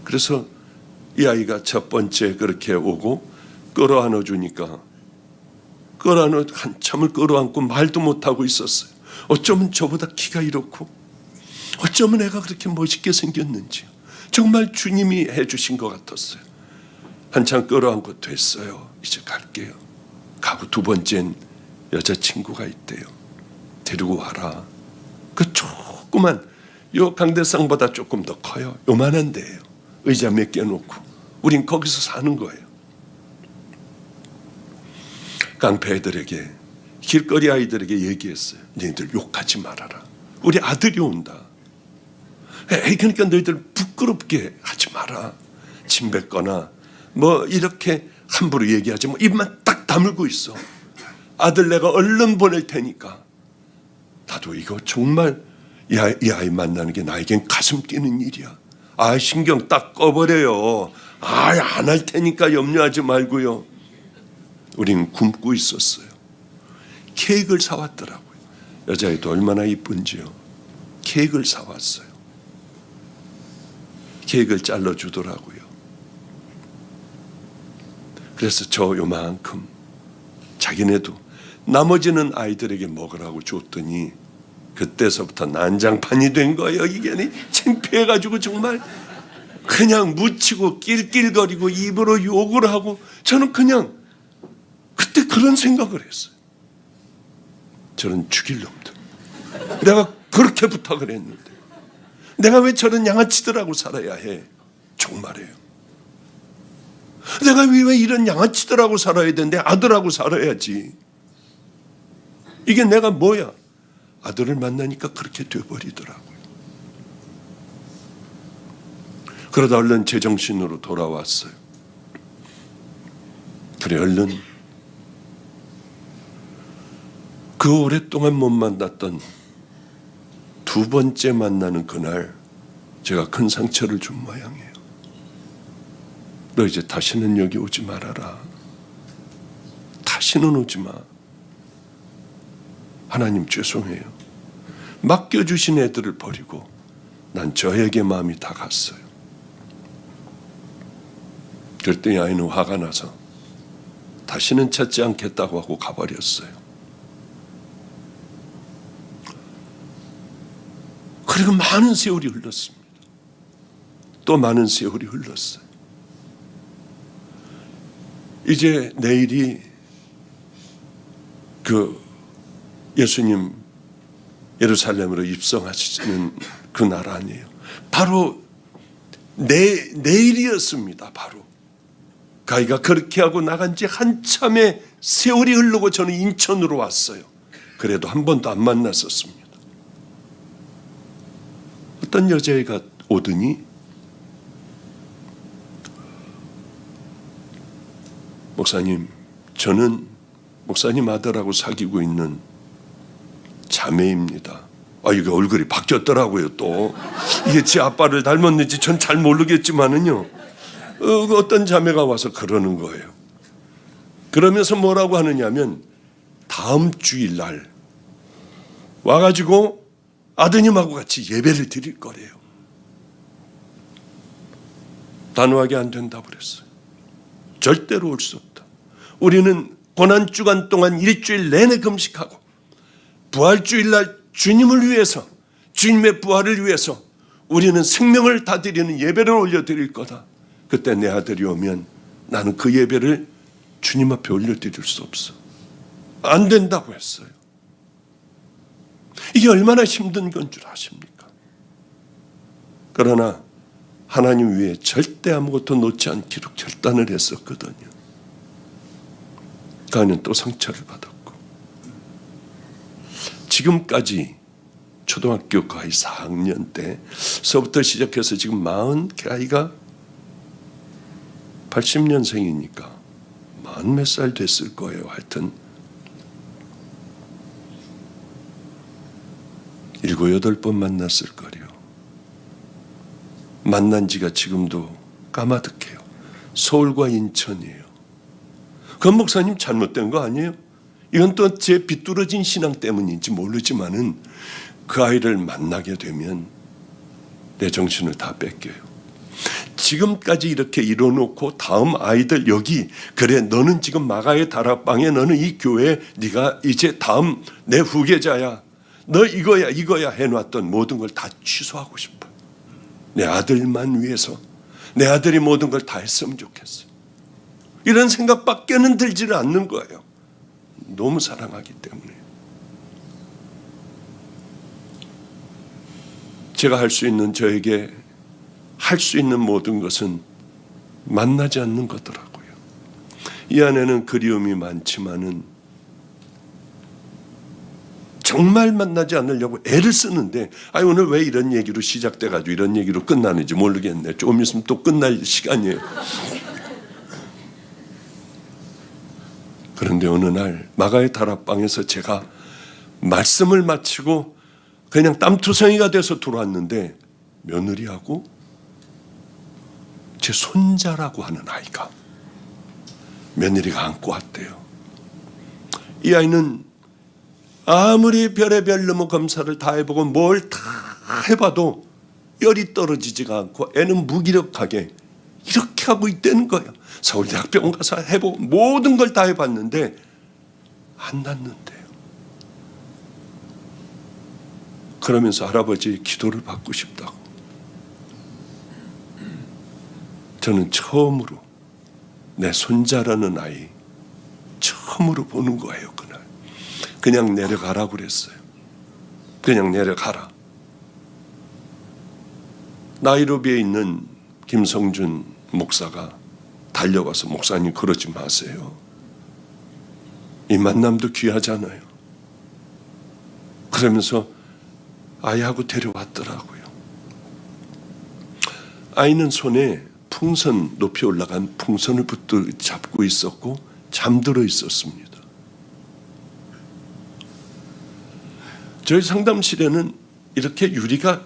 그래서 이 아이가 첫 번째 그렇게 오고 끌어안아 주니까 한참을 끌어안고 말도 못하고 있었어요. 어쩌면 저보다 키가 이렇고, 어쩌면 애가 그렇게 멋있게 생겼는지 정말 주님이 해주신 것 같았어요. 한참 끌어안고 됐어요. 이제 갈게요. 가고 두 번째는 여자친구가 있대요. 데리고 와라. 그 조그만, 요 강대상보다 조금 더 커요. 요만한 데예요. 의자 몇 개 놓고 우린 거기서 사는 거예요. 깡패 애들에게, 길거리 아이들에게 얘기했어요. 너희들 욕하지 말아라. 우리 아들이 온다. 그러니까 너희들 부끄럽게 하지 마라. 침 뱉거나 뭐 이렇게 함부로 얘기하지 마. 입만 딱 다물고 있어. 아들 내가 얼른 보낼 테니까. 나도 이거 정말 이 아이 만나는 게 나에겐 가슴 뛰는 일이야. 신경 딱 꺼버려요. 안 할 테니까 염려하지 말고요. 우리는 굶고 있었어요. 케이크를 사왔더라고요. 여자애도 얼마나 이쁜지요. 케이크를 사왔어요. 케이크를 잘라주더라고요. 그래서 저 요만큼 자기네도 나머지는 아이들에게 먹으라고 줬더니 그때서부터 난장판이 된 거예요. 이게 창피해가지고 정말 그냥 묻히고 낄낄거리고 입으로 욕을 하고, 저는 그냥 그때 그런 생각을 했어요. 저는 죽일 놈들. 내가 그렇게 부탁을 했는데 내가 왜 저런 양아치들하고 살아야 해? 정말이에요. 내가 왜 이런 양아치들하고 살아야 되는데 아들하고 살아야지. 이게 내가 뭐야? 아들을 만나니까 그렇게 돼버리더라고요. 그러다 얼른 제정신으로 돌아왔어요. 그래, 얼른 그 오랫동안 못 만났던 두 번째 만나는 그날 제가 큰 상처를 준 모양이에요. 너 이제 다시는 여기 오지 말아라. 다시는 오지 마. 하나님 죄송해요. 맡겨주신 애들을 버리고 난 저에게 마음이 다 갔어요. 그때 아이는 화가 나서 다시는 찾지 않겠다고 하고 가버렸어요. 그리고 많은 세월이 흘렀습니다. 또 많은 세월이 흘렀어요. 이제 내일이 그 예수님 예루살렘으로 입성하시는 그 날 아니에요. 바로 내일이었습니다. 바로 가희가 그렇게 하고 나간 지 한참의 세월이 흐르고 저는 인천으로 왔어요. 그래도 한 번도 안 만났었습니다. 어떤 여자애가 오더니 목사님, 저는 목사님 아들하고 사귀고 있는 자매입니다. 이게 얼굴이 바뀌었더라고요. 또 이게 제 아빠를 닮았는지 전 잘 모르겠지만은요, 어떤 자매가 와서 그러는 거예요. 그러면서 뭐라고 하느냐면 다음 주일날 와가지고 아드님하고 같이 예배를 드릴 거래요. 단호하게 안 된다고 그랬어요. 절대로 올 수 없다. 우리는 고난주간 동안 일주일 내내 금식하고 부활주일날 주님을 위해서, 주님의 부활을 위해서 우리는 생명을 다 드리는 예배를 올려드릴 거다. 그때 내 아들이 오면 나는 그 예배를 주님 앞에 올려드릴 수 없어. 안 된다고 했어요. 이게 얼마나 힘든 건 줄 아십니까? 그러나 하나님 위에 절대 아무것도 놓지 않기로 결단을 했었거든요. 가는 또 상처를 받았고, 지금까지 초등학교 거의 4학년 때서부터 시작해서 지금 40, 아이가 80년생이니까 40 몇 살 됐을 거예요. 하여튼 7, 8번 만났을 거래요. 만난 지가 지금도 까마득해요. 서울과 인천이에요. 권 목사님 잘못된 거 아니에요? 이건 또 제 비뚤어진 신앙 때문인지 모르지만은 그 아이를 만나게 되면 내 정신을 다 뺏겨요. 지금까지 이렇게 이뤄놓고 다음 아이들 여기, 그래 너는 지금 마가의 다락방에, 너는 이 교회에 네가 이제 다음 내 후계자야, 너 이거야 해놨던 모든 걸 다 취소하고 싶어. 내 아들만 위해서 내 아들이 모든 걸 다 했으면 좋겠어. 이런 생각밖에는 들지를 않는 거예요. 너무 사랑하기 때문에. 제가 할 수 있는, 저에게 할 수 있는 모든 것은 만나지 않는 거더라고요. 이 안에는 그리움이 많지만은 정말 만나지 않으려고 애를 쓰는데, 오늘 왜 이런 얘기로 시작돼가지고 이런 얘기로 끝나는지 모르겠네. 좀 있으면 또 끝날 시간이에요. 그런데 어느 날 마가의 다락방에서 제가 말씀을 마치고 그냥 땀투성이가 돼서 들어왔는데, 며느리하고 제 손자라고 하는 아이가 며느리가 안고 왔대요. 이 아이는 아무리 별의별 놈의 검사를 다 해보고 뭘 다 해봐도 열이 떨어지지가 않고 애는 무기력하게 이렇게 하고 있다는 거예요. 서울대학병원 가서 해보고 모든 걸 다 해봤는데 안 낫는데요. 그러면서 할아버지의 기도를 받고 싶다고. 저는 처음으로 내 손자라는 아이 처음으로 보는 거예요. 그날 그냥 내려가라고 그랬어요. 그냥 내려가라. 나이로비에 있는 김성준 목사가 달려와서, 목사님 그러지 마세요. 이 만남도 귀하잖아요. 그러면서 아이하고 데려왔더라고요. 아이는 손에 풍선, 높이 올라간 풍선을 붙잡고 있었고 잠들어 있었습니다. 저희 상담실에는 이렇게 유리가,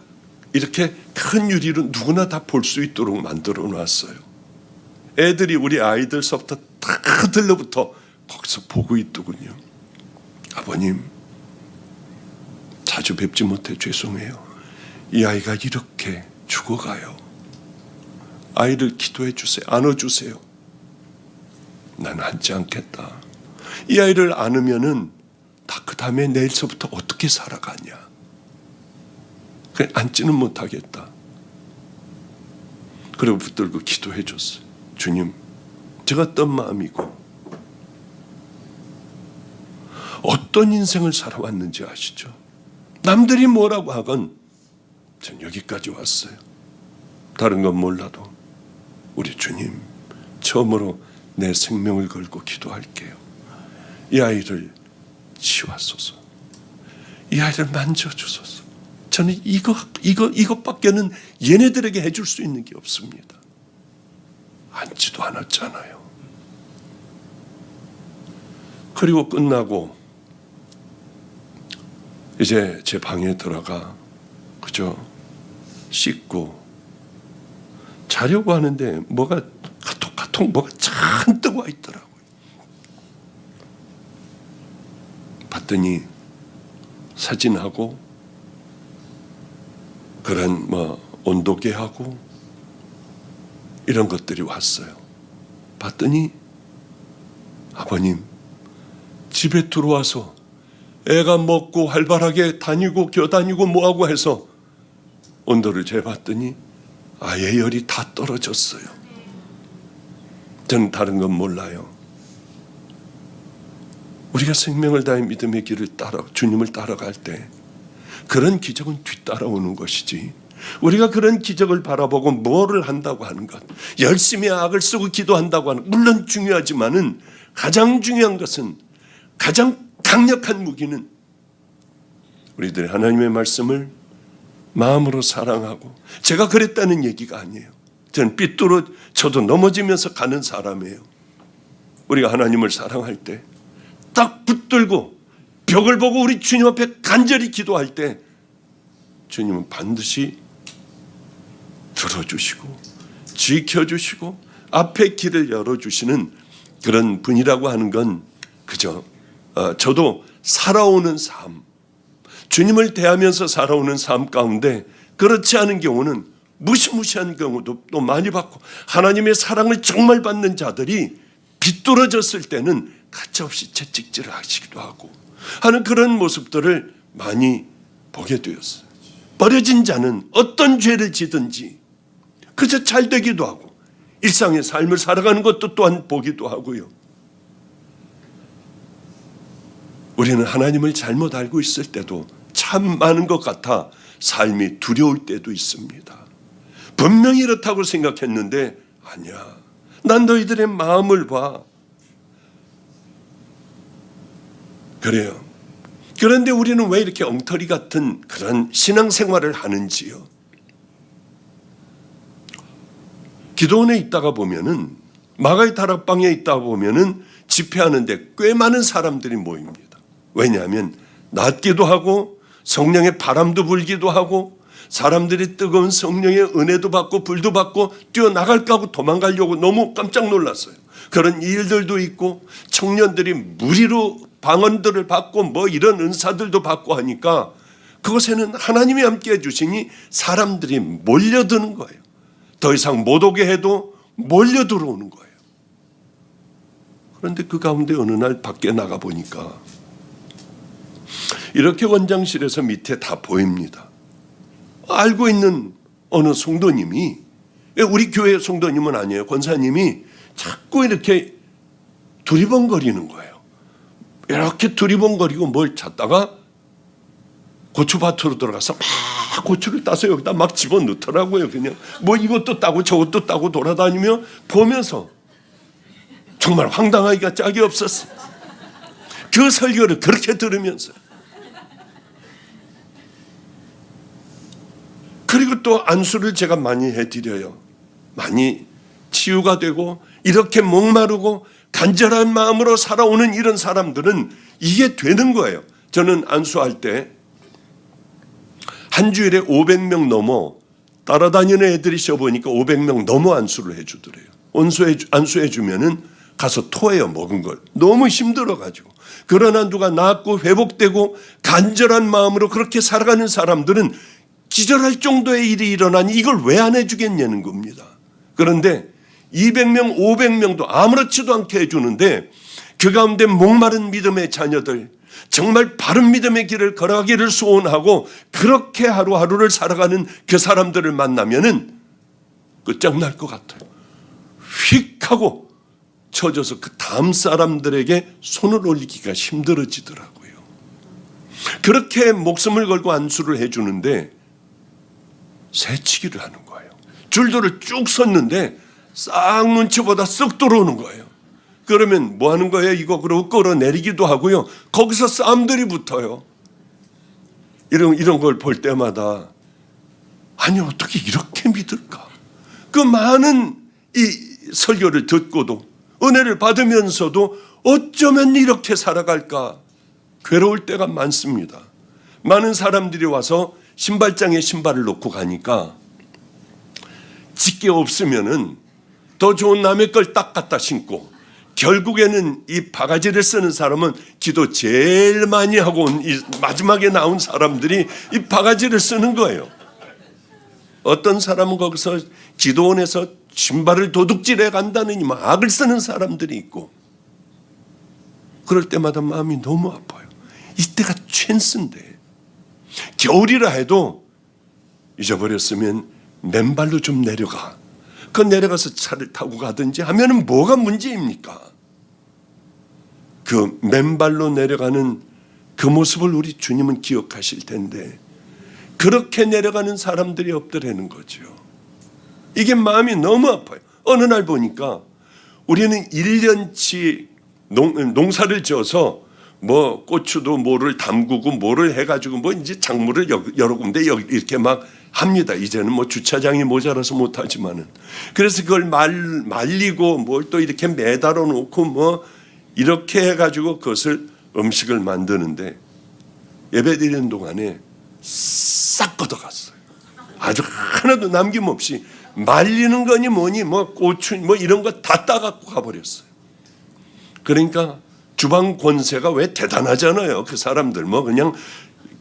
이렇게 큰 유리로 누구나 다 볼 수 있도록 만들어 놨어요. 애들이, 우리 아이들서부터 다 들러부터 거기서 보고 있더군요. 아버님, 자주 뵙지 못해 죄송해요. 이 아이가 이렇게 죽어가요. 아이를 기도해 주세요. 안아주세요. 난 앉지 않겠다. 이 아이를 안으면은 다 그 다음에 내일서부터 어떻게 살아가냐. 그래, 앉지는 못하겠다. 그리고 붙들고 기도해 줬어요. 주님, 제가 어떤 마음이고 어떤 인생을 살아왔는지 아시죠? 남들이 뭐라고 하건 전 여기까지 왔어요. 다른 건 몰라도 우리 주님, 처음으로 내 생명을 걸고 기도할게요. 이 아이를 치유하소서. 이 아이를 만져주소서. 저는 이것밖에는 얘네들에게 해줄 수 있는 게 없습니다. 앉지도 않았잖아요. 그리고 끝나고 이제 제 방에 들어가 그죠? 씻고 자려고 하는데 뭐가 카톡 뭐가 잔뜩 와 있더라고요. 봤더니 사진하고 그런 온도계하고 이런 것들이 왔어요. 봤더니 아버님 집에 들어와서 애가 먹고 활발하게 다니고 겨다니고 뭐하고 해서 온도를 재봤더니 아예 열이 다 떨어졌어요. 저는 다른 건 몰라요. 우리가 생명을 다해 믿음의 길을 따라 주님을 따라갈 때 그런 기적은 뒤따라오는 것이지, 우리가 그런 기적을 바라보고 뭐를 한다고 하는 것, 열심히 악을 쓰고 기도한다고 하는 것, 물론 중요하지만은 가장 중요한 것은, 가장 강력한 무기는 우리들의 하나님의 말씀을 마음으로 사랑하고, 제가 그랬다는 얘기가 아니에요. 저는 저도 넘어지면서 가는 사람이에요. 우리가 하나님을 사랑할 때 딱 붙들고 벽을 보고 우리 주님 앞에 간절히 기도할 때 주님은 반드시 들어주시고 지켜주시고 앞에 길을 열어주시는 그런 분이라고 하는 건 그저 저도 살아오는 삶, 주님을 대하면서 살아오는 삶 가운데 그렇지 않은 경우는 무시무시한 경우도 또 많이 받고, 하나님의 사랑을 정말 받는 자들이 비뚤어졌을 때는 가차없이 채찍질을 하시기도 하고 하는 그런 모습들을 많이 보게 되었어요. 버려진 자는 어떤 죄를 지든지 그저 잘 되기도 하고 일상의 삶을 살아가는 것도 또한 보기도 하고요. 우리는 하나님을 잘못 알고 있을 때도 참 많은 것 같아 삶이 두려울 때도 있습니다. 분명히 이렇다고 생각했는데 아니야, 난 너희들의 마음을 봐. 그래요. 그런데 우리는 왜 이렇게 엉터리 같은 그런 신앙생활을 하는지요? 기도원에 있다가 보면은, 마가의 다락방에 있다가 보면은 집회하는데 꽤 많은 사람들이 모입니다. 왜냐하면 낮기도 하고 성령의 바람도 불기도 하고 사람들이 뜨거운 성령의 은혜도 받고 불도 받고 뛰어나갈까 하고 도망가려고 너무 깜짝 놀랐어요. 그런 일들도 있고 청년들이 무리로 방언들을 받고 뭐 이런 은사들도 받고 하니까 그곳에는 하나님이 함께 해주시니 사람들이 몰려드는 거예요. 더 이상 못 오게 해도 몰려 들어오는 거예요. 그런데 그 가운데 어느 날 밖에 나가 보니까 이렇게 원장실에서 밑에 다 보입니다. 알고 있는 어느 성도님이, 우리 교회 성도님은 아니에요, 권사님이 자꾸 이렇게 두리번거리는 거예요. 이렇게 두리번거리고 뭘 찾다가 고추밭으로 들어가서 막 고추를 따서 여기다 막 집어넣더라고요. 그냥 뭐 이것도 따고 저것도 따고 돌아다니며 보면서 정말 황당하기가 짝이 없었어요. 그 설교를 그렇게 들으면서. 그리고 또 안수를 제가 많이 해드려요. 많이 치유가 되고 이렇게 목마르고 간절한 마음으로 살아오는 이런 사람들은 이게 되는 거예요. 저는 안수할 때 한 주일에 500명 넘어 따라다니는 애들이 쉬어보니까 500명 넘어 안수를 해주더래요. 안수해 주면은 가서 토해요, 먹은 걸. 너무 힘들어가지고. 그러나 누가 낫고 회복되고 간절한 마음으로 그렇게 살아가는 사람들은 기절할 정도의 일이 일어나니 이걸 왜 안 해주겠냐는 겁니다. 그런데 200명, 500명도 아무렇지도 않게 해주는데 그 가운데 목마른 믿음의 자녀들, 정말 바른 믿음의 길을 걸어가기를 소원하고 그렇게 하루하루를 살아가는 그 사람들을 만나면은 끝장날 것 같아요. 휙 하고 쳐져서 그 다음 사람들에게 손을 올리기가 힘들어지더라고요. 그렇게 목숨을 걸고 안수를 해주는데 새치기를 하는 거예요. 줄도를 쭉 섰는데 싹 눈치보다 쓱 들어오는 거예요. 그러면 뭐 하는 거예요? 이거 그러고 끌어내리기도 하고요. 거기서 싸움들이 붙어요. 이런 걸 볼 때마다 아니 어떻게 이렇게 믿을까? 그 많은 이 설교를 듣고도 은혜를 받으면서도 어쩌면 이렇게 살아갈까 괴로울 때가 많습니다. 많은 사람들이 와서 신발장에 신발을 놓고 가니까 짙게 없으면은 더 좋은 남의 걸 딱 갖다 신고 결국에는 이 바가지를 쓰는 사람은 기도 제일 많이 하고 온 이 마지막에 나온 사람들이 이 바가지를 쓰는 거예요. 어떤 사람은 거기서 기도원에서 신발을 도둑질해 간다느니 막을 쓰는 사람들이 있고 그럴 때마다 마음이 너무 아파요. 이때가 찬스인데 겨울이라 해도 잊어버렸으면 맨발로 좀 내려가. 그 내려가서 차를 타고 가든지 하면은 뭐가 문제입니까? 그 맨발로 내려가는 그 모습을 우리 주님은 기억하실 텐데 그렇게 내려가는 사람들이 없더라는 거죠. 이게 마음이 너무 아파요. 어느 날 보니까 우리는 1년치 농사를 지어서 뭐 고추도 뭐를 담그고 뭐를 해가지고 뭐 이제 작물을 여러 군데 이렇게 막 합니다. 이제는 뭐 주차장이 모자라서 못하지만은 그래서 그걸 말리고 뭘 또 이렇게 매달아 놓고 뭐 이렇게 해가지고 그것을 음식을 만드는데 예배드리는 동안에 싹 걷어갔어요. 아주 하나도 남김없이 말리는 거니 뭐니 뭐 고추 뭐 이런 거 다 따갖고 가버렸어요. 그러니까 주방 권세가 왜 대단하잖아요. 그 사람들 뭐 그냥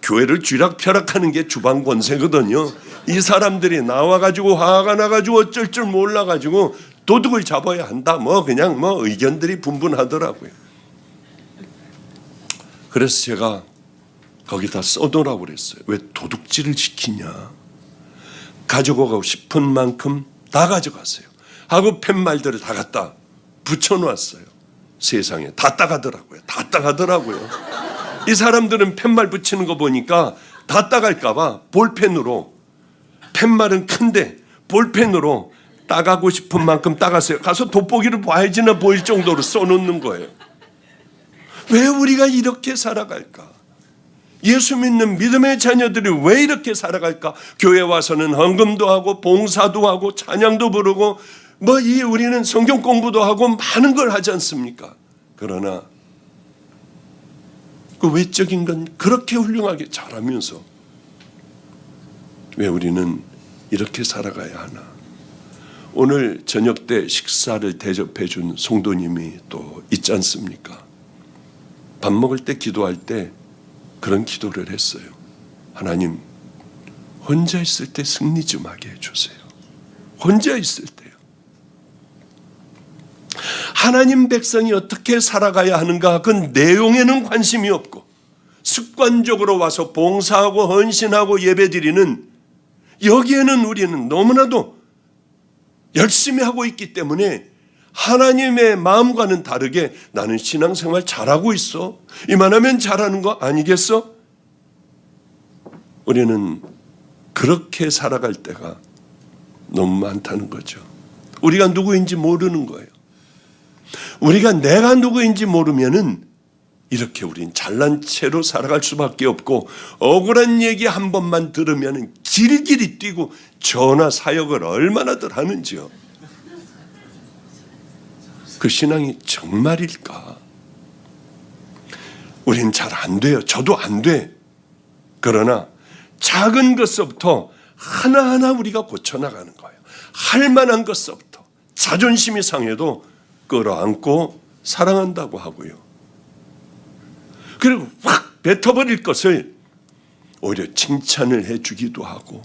교회를 쥐락펴락하는 게 주방 권세거든요. 이 사람들이 나와가지고 화가 나가지고 어쩔 줄 몰라가지고 도둑을 잡아야 한다. 뭐 그냥 뭐 의견들이 분분하더라고요. 그래서 제가 거기다 써놓으라고 그랬어요. 왜 도둑질을 시키냐? 가져가고 싶은 만큼 다 가져가세요. 하고 팻말들을 다 갖다 붙여놨어요. 세상에 다 따가더라고요. 다 따가더라고요. 이 사람들은 팻말 붙이는 거 보니까 다 따갈까봐 볼펜으로 팻말은 큰데 볼펜으로 따가고 싶은 만큼 따갔어요. 가서 돋보기를 봐야지나 보일 정도로 써놓는 거예요. 왜 우리가 이렇게 살아갈까? 예수 믿는 믿음의 자녀들이 왜 이렇게 살아갈까? 교회 와서는 헌금도 하고 봉사도 하고 찬양도 부르고 뭐 우리는 성경 공부도 하고 많은 걸 하지 않습니까? 그러나 그 외적인 건 그렇게 훌륭하게 잘하면서 왜 우리는 이렇게 살아가야 하나? 오늘 저녁 때 식사를 대접해 준 성도님이 또 있지 않습니까? 밥 먹을 때 기도할 때 그런 기도를 했어요. 하나님, 혼자 있을 때 승리 좀 하게 해주세요. 혼자 있을 때요. 하나님 백성이 어떻게 살아가야 하는가 그 내용에는 관심이 없고 습관적으로 와서 봉사하고 헌신하고 예배드리는 여기에는 우리는 너무나도 열심히 하고 있기 때문에 하나님의 마음과는 다르게 나는 신앙생활 잘하고 있어. 이만하면 잘하는 거 아니겠어? 우리는 그렇게 살아갈 때가 너무 많다는 거죠. 우리가 누구인지 모르는 거예요. 우리가 내가 누구인지 모르면은 이렇게 우린 잘난 채로 살아갈 수밖에 없고 억울한 얘기 한 번만 들으면 길길이 뛰고 전화 사역을 얼마나들 하는지요. 그 신앙이 정말일까? 우린 잘 안 돼요. 저도 안 돼. 그러나 작은 것서부터 하나하나 우리가 고쳐나가는 거예요. 할 만한 것서부터 자존심이 상해도 끌어안고 사랑한다고 하고요. 그리고 확 뱉어버릴 것을 오히려 칭찬을 해주기도 하고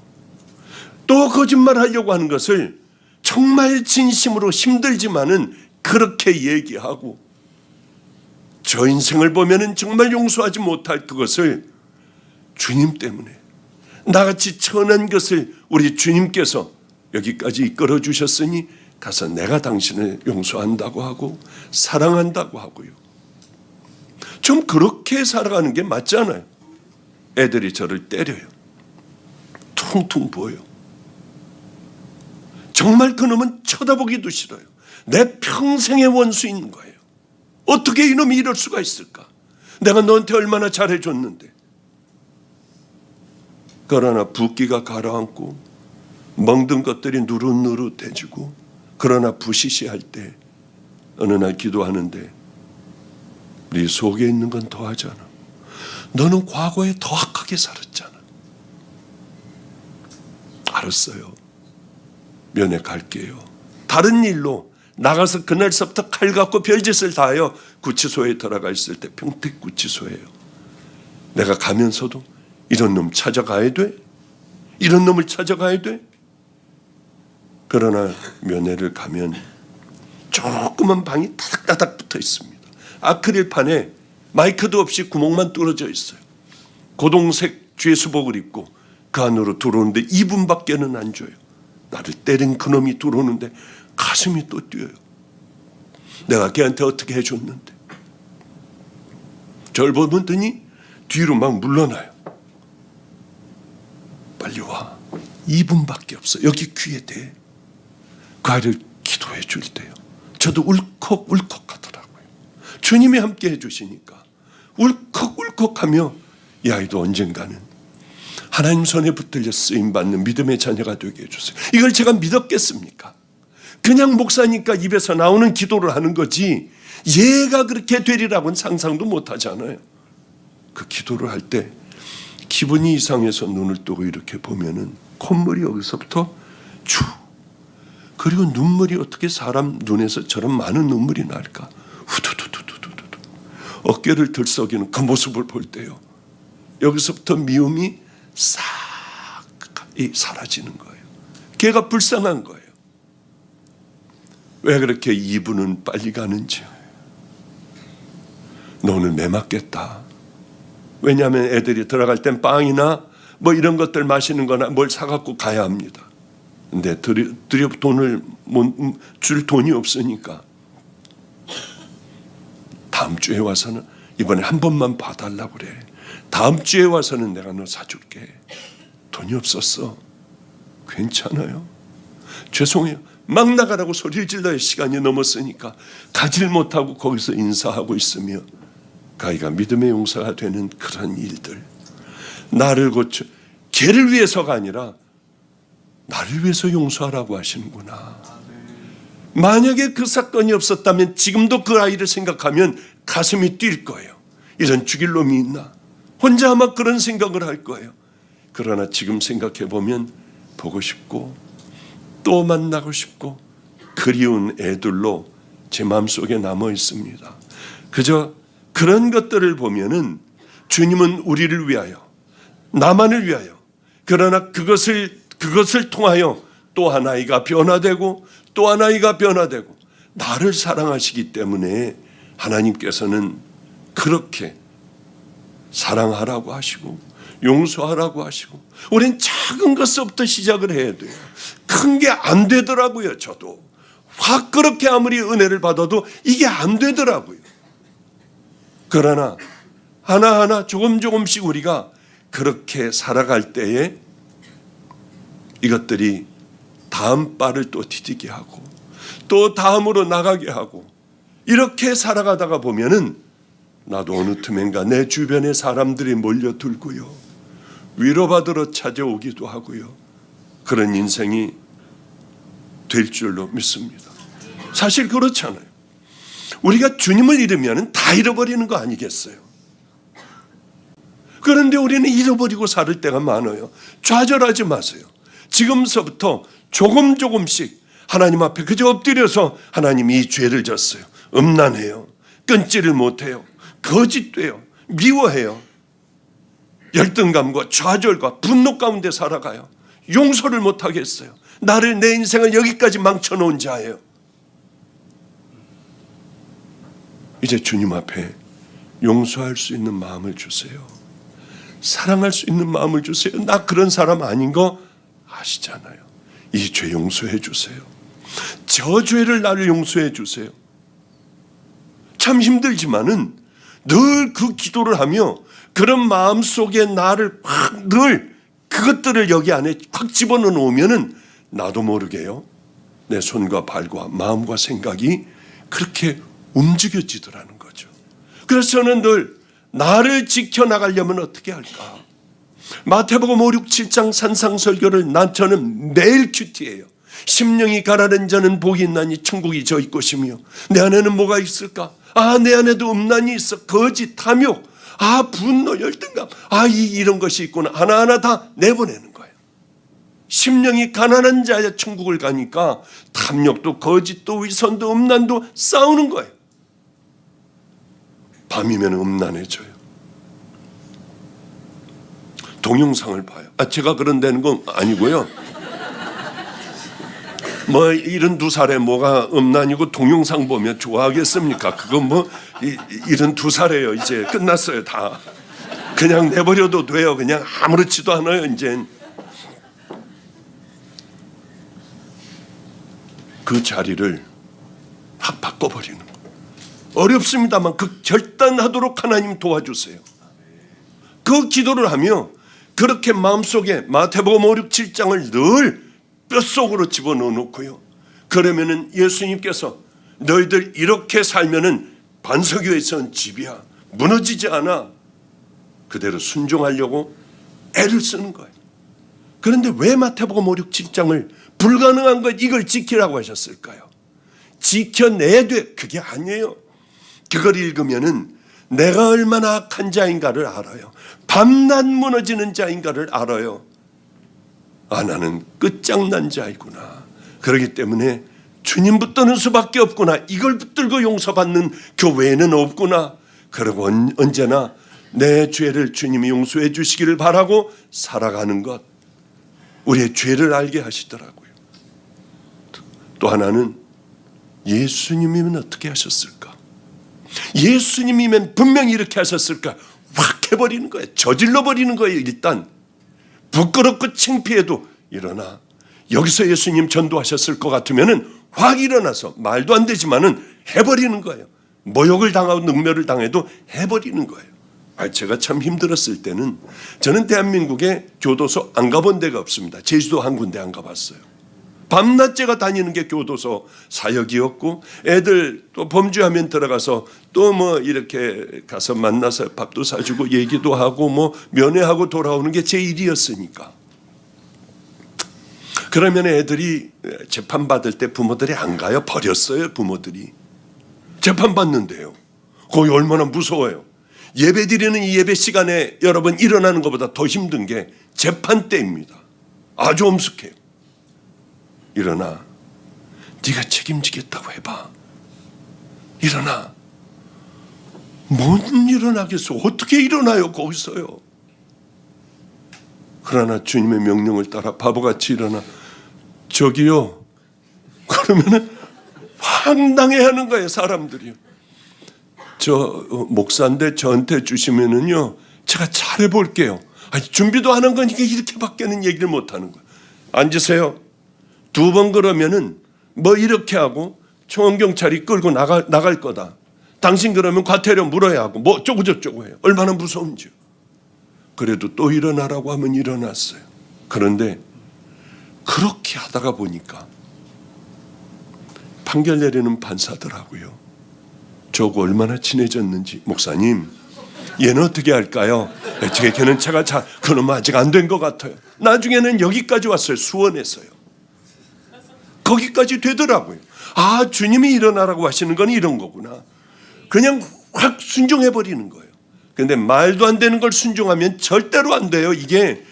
또 거짓말하려고 하는 것을 정말 진심으로 힘들지만은 그렇게 얘기하고 저 인생을 보면은 정말 용서하지 못할 그것을 주님 때문에 나같이 천한 것을 우리 주님께서 여기까지 이끌어 주셨으니 가서 내가 당신을 용서한다고 하고 사랑한다고 하고요. 좀 그렇게 살아가는 게 맞잖아요. 애들이 저를 때려요. 퉁퉁 부어요. 정말 그놈은 쳐다보기도 싫어요. 내 평생의 원수인 거예요. 어떻게 이놈이 이럴 수가 있을까? 내가 너한테 얼마나 잘해줬는데. 그러나 붓기가 가라앉고 멍든 것들이 누릇누릇해지고, 그러나 부시시할 때 어느 날 기도하는데 네 속에 있는 건 더하잖아. 너는 과거에 더 악하게 살았잖아. 알았어요. 면회 갈게요. 다른 일로 나가서 그날서부터 칼 갖고 별짓을 다하여 구치소에 들어가 있을 때, 평택구치소예요. 내가 가면서도 이런 놈 찾아가야 돼? 이런 놈을 찾아가야 돼? 그러나 면회를 가면 조그만 방이 따닥따닥 붙어 있습니다. 아크릴판에 마이크도 없이 구멍만 뚫어져 있어요. 고동색 죄수복을 입고 그 안으로 들어오는데 2분밖에는 안 줘요. 나를 때린 그놈이 들어오는데 가슴이 또 뛰어요. 내가 걔한테 어떻게 해줬는데. 저를 보더니 뒤로 막 물러나요. 빨리 와. 2분밖에 없어. 여기 귀에 대. 그 아이를 기도해 줄 때요, 저도 울컥울컥 하더라고요. 주님이 함께 해주시니까 울컥울컥하며 이 아이도 언젠가는 하나님 손에 붙들려 쓰임받는 믿음의 자녀가 되게 해주세요. 이걸 제가 믿었겠습니까? 그냥 목사니까 입에서 나오는 기도를 하는 거지 얘가 그렇게 되리라고는 상상도 못하잖아요. 그 기도를 할 때 기분이 이상해서 눈을 뜨고 이렇게 보면은 콧물이 여기서부터 쭉, 그리고 눈물이 어떻게 사람 눈에서 저런 많은 눈물이 날까? 후두두두두두두. 어깨를 들썩이는 그 모습을 볼 때요, 여기서부터 미움이 싹 사라지는 거예요. 걔가 불쌍한 거예요. 왜 그렇게 이분은 빨리 가는지요? 너 오늘 매 맞겠다. 왜냐하면 애들이 들어갈 땐 빵이나 뭐 이런 것들 마시는 거나 뭘 사갖고 가야 합니다. 근데 드려 돈을 줄 돈이 없으니까 다음 주에 와서는, 이번에 한 번만 봐달라고 그래. 다음 주에 와서는 내가 너 사줄게. 돈이 없었어. 괜찮아요. 죄송해요. 막 나가라고 소리를 질러야 시간이 넘었으니까 가질 못하고 거기서 인사하고 있으며, 가이가 믿음의 용사가 되는 그런 일들, 나를 고쳐 걔를 위해서가 아니라 나를 위해서 용서하라고 하시는구나. 만약에 그 사건이 없었다면 지금도 그 아이를 생각하면 가슴이 뛸 거예요. 이런 죽일 놈이 있나? 혼자 아마 그런 생각을 할 거예요. 그러나 지금 생각해 보면 보고 싶고 또 만나고 싶고 그리운 애들로 제 마음속에 남아 있습니다. 그저 그런 것들을 보면은 주님은 우리를 위하여, 나만을 위하여, 그러나 그것을 통하여 또 하나이가 변화되고 또 하나이가 변화되고 나를 사랑하시기 때문에 하나님께서는 그렇게 사랑하라고 하시고 용서하라고 하시고, 우린 작은 것부터 시작을 해야 돼요. 큰 게 안 되더라고요. 저도 확 그렇게 아무리 은혜를 받아도 이게 안 되더라고요. 그러나 하나하나 조금씩 우리가 그렇게 살아갈 때에 이것들이 다음 발을 또 디디게 하고 또 다음으로 나가게 하고, 이렇게 살아가다가 보면은 나도 어느 틈엔가 내 주변에 사람들이 몰려들고요, 위로받으러 찾아오기도 하고요, 그런 인생이 될 줄로 믿습니다. 사실 그렇잖아요. 우리가 주님을 잃으면 다 잃어버리는 거 아니겠어요? 그런데 우리는 잃어버리고 살 때가 많아요. 좌절하지 마세요. 지금서부터 조금씩 하나님 앞에 그저 엎드려서, 하나님 이 죄를 졌어요. 음란해요. 끊지를 못해요. 거짓돼요. 미워해요. 열등감과 좌절과 분노 가운데 살아가요. 용서를 못하겠어요. 내 인생을 여기까지 망쳐놓은 자예요. 이제 주님 앞에 용서할 수 있는 마음을 주세요. 사랑할 수 있는 마음을 주세요. 나 그런 사람 아닌 거 아시잖아요. 이 죄 용서해 주세요. 저 죄를 나를 용서해 주세요. 참 힘들지만은 늘 그 기도를 하며 그런 마음속에 나를 확 늘 그것들을 여기 안에 확 집어넣어 놓으면은 나도 모르게요, 내 손과 발과 마음과 생각이 그렇게 움직여지더라는 거죠. 그래서 저는 늘 나를 지켜나가려면 어떻게 할까? 마태복음 5, 6, 7장 산상설교를 저는 매일 큐티해요. 심령이 가라는 자는 복이 있나니 천국이 저희 것이며 내 안에는 뭐가 있을까? 내 안에도 음란이 있어. 거짓, 탐욕, 분노, 열등감, 이런 것이 있구나. 하나하나 다 내보내는 거예요. 심령이 가난한 자야 천국을 가니까 탐욕도 거짓도 위선도 음란도 싸우는 거예요. 밤이면 음란해져요. 동영상을 봐요. 제가 그런다는 건 아니고요. 72살에 뭐가 음란이고 동영상 보면 좋아하겠습니까? 그건 72살이에요. 이제 끝났어요. 다 그냥 내버려도 돼요. 그냥 아무렇지도 않아요. 이제 그 자리를 확 바꿔버리는 거예요. 어렵습니다만 그 결단하도록 하나님 도와주세요. 그 기도를 하며 그렇게 마음속에 마태복음 5, 6, 7장을 늘 뼛속으로 집어넣어 놓고요. 그러면은 예수님께서 너희들 이렇게 살면은 반석교에서는 집이야, 무너지지 않아, 그대로 순종하려고 애를 쓰는 거예요. 그런데 왜 마태복음 5, 6, 7장을 불가능한 것 이걸 지키라고 하셨을까요? 지켜내야 돼. 그게 아니에요. 그걸 읽으면은 내가 얼마나 악한 자인가를 알아요. 밤낮 무너지는 자인가를 알아요. 나는 끝장난 자이구나. 그렇기 때문에 주님 붙드는 수밖에 없구나. 이걸 붙들고 용서받는 교회는 없구나. 그리고 언제나 내 죄를 주님이 용서해 주시기를 바라고 살아가는 것, 우리의 죄를 알게 하시더라고요. 또 하나는 예수님이면 어떻게 하셨을까? 예수님이면 분명히 이렇게 하셨을까? 확 해버리는 거예요. 저질러 버리는 거예요. 일단 부끄럽고 창피해도 일어나. 여기서 예수님 전도하셨을 것 같으면은 확 일어나서 말도 안 되지만은 해버리는 거예요. 모욕을 당하고 능멸을 당해도 해버리는 거예요. 제가 참 힘들었을 때는 저는 대한민국에 교도소 안 가본 데가 없습니다. 제주도 한 군데 안 가봤어요. 밤낮 제가 다니는 게 교도소 사역이었고, 애들 또 범죄하면 들어가서 또 이렇게 가서 만나서 밥도 사주고 얘기도 하고 면회하고 돌아오는 게 제 일이었으니까. 그러면 애들이 재판받을 때 부모들이 안 가요. 버렸어요. 부모들이. 재판받는데요. 거기 얼마나 무서워요. 예배 드리는 이 예배 시간에 여러분 일어나는 것보다 더 힘든 게 재판 때입니다. 아주 엄숙해요. 일어나. 네가 책임지겠다고 해봐. 일어나. 못 일어나겠어. 어떻게 일어나요 거기서요. 그러나 주님의 명령을 따라 바보같이 일어나. 저기요. 그러면은 황당해하는 거예요 사람들이. 저 목사인데 저한테 주시면은요 제가 잘해볼게요. 준비도 안 한 거니까 이렇게밖에는 얘기를 못 하는 거예요. 앉으세요. 2번 그러면은 이렇게 하고 총경찰이 끌고 나갈 거다. 당신 그러면 과태료 물어야 하고 어쩌고저쩌고 해요. 얼마나 무서운지요. 그래도 또 일어나라고 하면 일어났어요. 그런데 그렇게 하다가 보니까 판결 내리는 판사들하고요, 저하고 얼마나 친해졌는지. 목사님, 얘는 어떻게 할까요? 걔는 제가 그놈 아직 안 된 것 같아요. 나중에는 여기까지 왔어요. 수원에서요. 거기까지 되더라고요. 주님이 일어나라고 하시는 건 이런 거구나. 그냥 확 순종해버리는 거예요. 그런데 말도 안 되는 걸 순종하면 절대로 안 돼요. 이게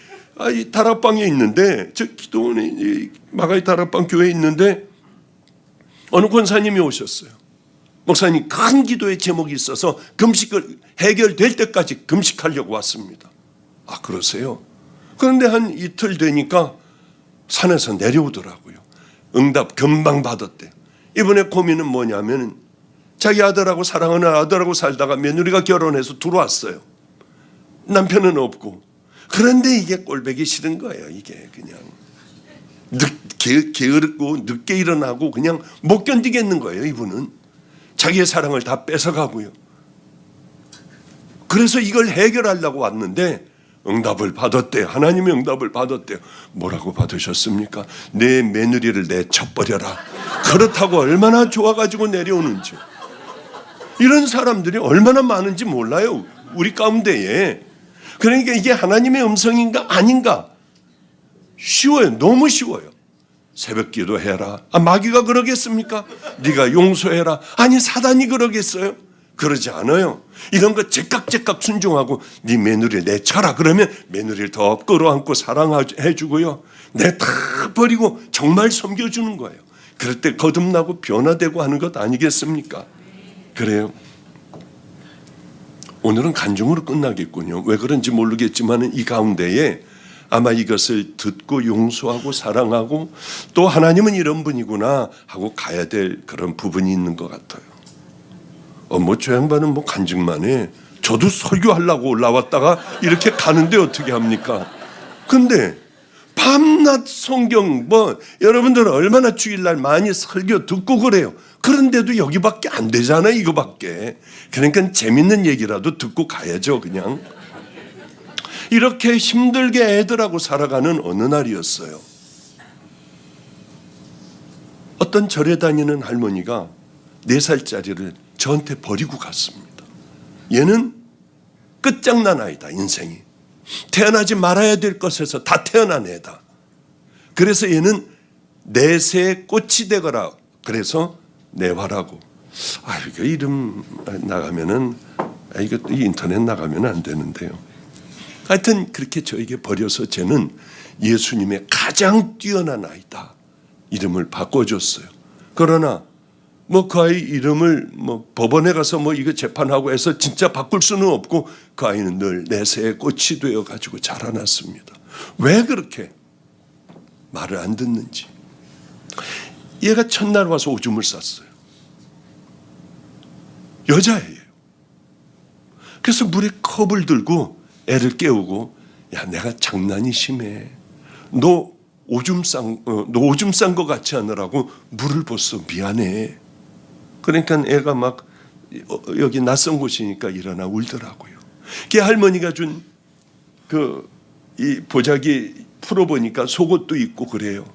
이 다락방에 있는데, 저 기도원에 마가이 다락방 교회에 있는데 어느 권사님이 오셨어요. 목사님, 큰 기도의 제목이 있어서 금식을 해결될 때까지 금식하려고 왔습니다. 그러세요? 그런데 한 이틀 되니까 산에서 내려오더라고요. 응답 금방 받았대요. 이번에 고민은 뭐냐면 자기 아들하고 사랑하는 아들하고 살다가 며느리가 결혼해서 들어왔어요. 남편은 없고. 그런데 이게 꼴보기 싫은 거예요. 이게 그냥 게으르고 늦게 일어나고 그냥 못 견디겠는 거예요. 이분은 자기의 사랑을 다 뺏어가고요. 그래서 이걸 해결하려고 왔는데 응답을 받았대요. 하나님의 응답을 받았대요. 뭐라고 받으셨습니까? 내 며느리를 내쳐버려라. 그렇다고 얼마나 좋아가지고 내려오는지. 이런 사람들이 얼마나 많은지 몰라요, 우리 가운데에. 그러니까 이게 하나님의 음성인가 아닌가? 쉬워요. 너무 쉬워요. 새벽 기도해라. 마귀가 그러겠습니까? 네가 용서해라. 아니, 사단이 그러겠어요? 그러지 않아요. 이런 거 제깍제깍 순종하고 네 며느리를 내쳐라. 그러면 며느리를 더 끌어안고 사랑해주고요. 내 다 버리고 정말 섬겨주는 거예요. 그럴 때 거듭나고 변화되고 하는 것 아니겠습니까? 그래요. 오늘은 간증으로 끝나겠군요. 왜 그런지 모르겠지만 이 가운데에 아마 이것을 듣고 용서하고 사랑하고 또 하나님은 이런 분이구나 하고 가야 될 그런 부분이 있는 것 같아요. 저 양반은 간증만 해. 저도 설교하려고 올라왔다가 이렇게 가는데 어떻게 합니까? 근데 밤낮 성경 여러분들은 얼마나 주일날 많이 설교 듣고 그래요. 그런데도 여기밖에 안 되잖아요. 이거밖에. 그러니까 재밌는 얘기라도 듣고 가야죠. 그냥. 이렇게 힘들게 애들하고 살아가는 어느 날이었어요. 어떤 절에 다니는 할머니가 4살짜리를 저한테 버리고 갔습니다. 얘는 끝장난 아이다. 인생이. 태어나지 말아야 될 것에서 다 태어난 애다. 그래서 얘는 내새의 꽃이 되거라. 그래서 내화라고. 이거 이름 나가면은 이거 인터넷 나가면 안 되는데요. 하여튼 그렇게 저에게 버려서 쟤는 예수님의 가장 뛰어난 아이다. 이름을 바꿔줬어요. 그러나 그 아이 이름을 법원에 가서 이거 재판하고 해서 진짜 바꿀 수는 없고 그 아이는 늘 내새의 꽃이 되어 가지고 자라났습니다. 왜 그렇게 말을 안 듣는지. 얘가 첫날 와서 오줌을 쌌어요. 여자애예요. 그래서 물에 컵을 들고 애를 깨우고, 야, 내가 장난이 심해. 너 오줌 싼 거 같이 하느라고 물을 붓어. 미안해. 그러니까 애가 여기 낯선 곳이니까 일어나 울더라고요. 그 할머니가 준 이 보자기 풀어보니까 속옷도 있고 그래요.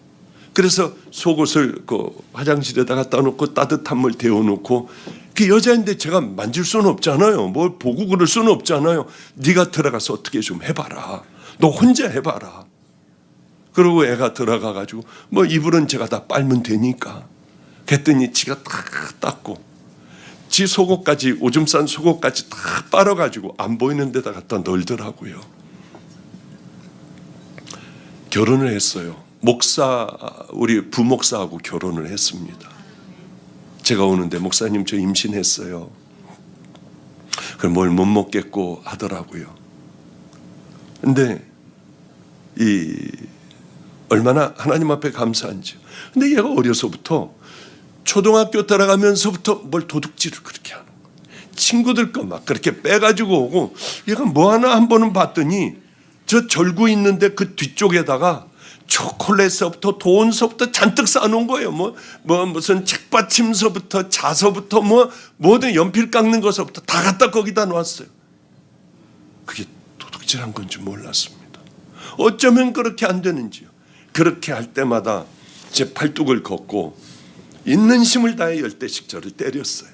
그래서 속옷을 화장실에다 갖다 놓고 따뜻한 물 데워놓고, 그 여자인데 제가 만질 수는 없잖아요. 뭘 보고 그럴 수는 없잖아요. 네가 들어가서 어떻게 좀 해봐라. 너 혼자 해봐라. 그리고 애가 들어가가지고 이불은 제가 다 빨면 되니까. 그랬더니 지가 다 닦고 지 속옷까지, 오줌 싼 속옷까지 다 빨아가지고 안 보이는 데다 갖다 널더라고요. 결혼을 했어요. 우리 부목사하고 결혼을 했습니다. 제가 오는데 목사님 저 임신했어요. 그럼 뭘 못 먹겠고 하더라고요. 근데 얼마나 하나님 앞에 감사한지. 근데 얘가 어려서부터 초등학교 들어가면서부터 뭘 도둑질을 그렇게 하는 거예요. 친구들 거 막 그렇게 빼가지고 오고, 얘가 뭐 하나 한 번은 봤더니 저 절구 있는데 그 뒤쪽에다가 초콜릿서부터 돈서부터 잔뜩 쌓아놓은 거예요. 무슨 책받침서부터 자서부터 뭐든 연필 깎는 것서부터 다 갖다 거기다 놨어요. 그게 도둑질한 건지 몰랐습니다. 어쩌면 그렇게 안 되는지요. 그렇게 할 때마다 제 팔뚝을 걷고 있는 힘을 다해 10대씩 저를 때렸어요.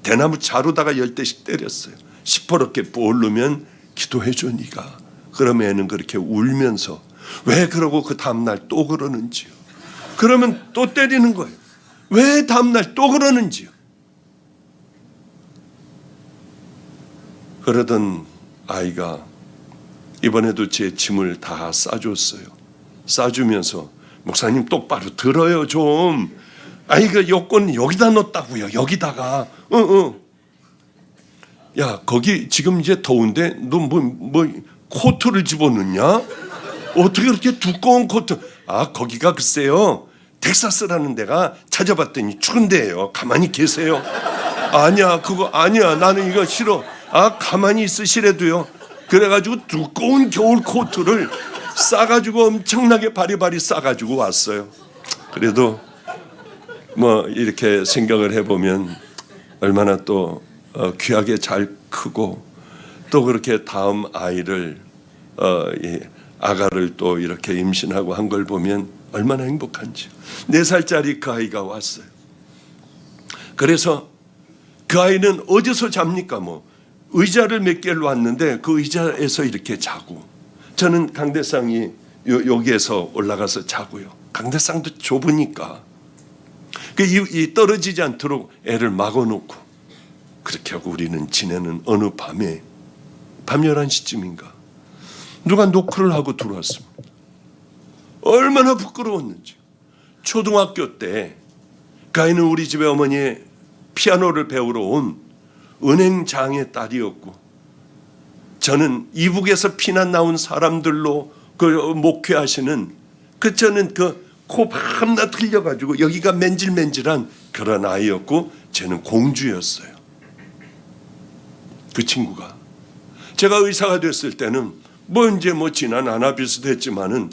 대나무 자루다가 10대씩 때렸어요. 시퍼렇게 부르면 기도해줘 네가. 그러면 애는 그렇게 울면서 왜 그러고 그 다음날 또 그러는지요. 그러면 또 때리는 거예요. 왜 다음날 또 그러는지요. 그러던 아이가 이번에도 제 짐을 다 싸줬어요. 싸주면서 목사님 똑바로 들어요 좀. 그 여권 여기다 넣었다고요. 여기다가. 야, 거기 지금 이제 더운데 너 코트를 집어넣냐? 어떻게 그렇게 두꺼운 코트? 거기가 글쎄요, 텍사스라는 데가 찾아봤더니 추운 데예요. 가만히 계세요. 아니야, 그거 아니야. 나는 이거 싫어. 가만히 있으시래도요. 그래가지고 두꺼운 겨울 코트를 싸가지고 엄청나게 바리바리 싸가지고 왔어요. 그래도 이렇게 생각을 해보면 얼마나 또 귀하게 잘 크고 또 그렇게 다음 아이를 이 아가를 또 이렇게 임신하고 한 걸 보면 얼마나 행복한지요. 4살짜리 그 아이가 왔어요. 그래서 그 아이는 어디서 잡니까? 뭐 의자를 몇 개를 놨는데 그 의자에서 이렇게 자고, 저는 강대상이 여기에서 올라가서 자고요. 강대상도 좁으니까 이 떨어지지 않도록 애를 막아놓고 그렇게 하고 우리는 지내는 어느 밤에 밤 11시쯤인가 누가 노크를 하고 들어왔습니다. 얼마나 부끄러웠는지. 초등학교 때 그 아이는 우리 집에 어머니의 피아노를 배우러 온 은행장의 딸이었고, 저는 이북에서 피난 나온 사람들로 그 목회하시는 저는 코 밤낮 흘려가지고 여기가 맨질맨질한 그런 아이였고, 쟤는 공주였어요. 그 친구가 제가 의사가 됐을 때는 이제 지난 아나 비슷했지만은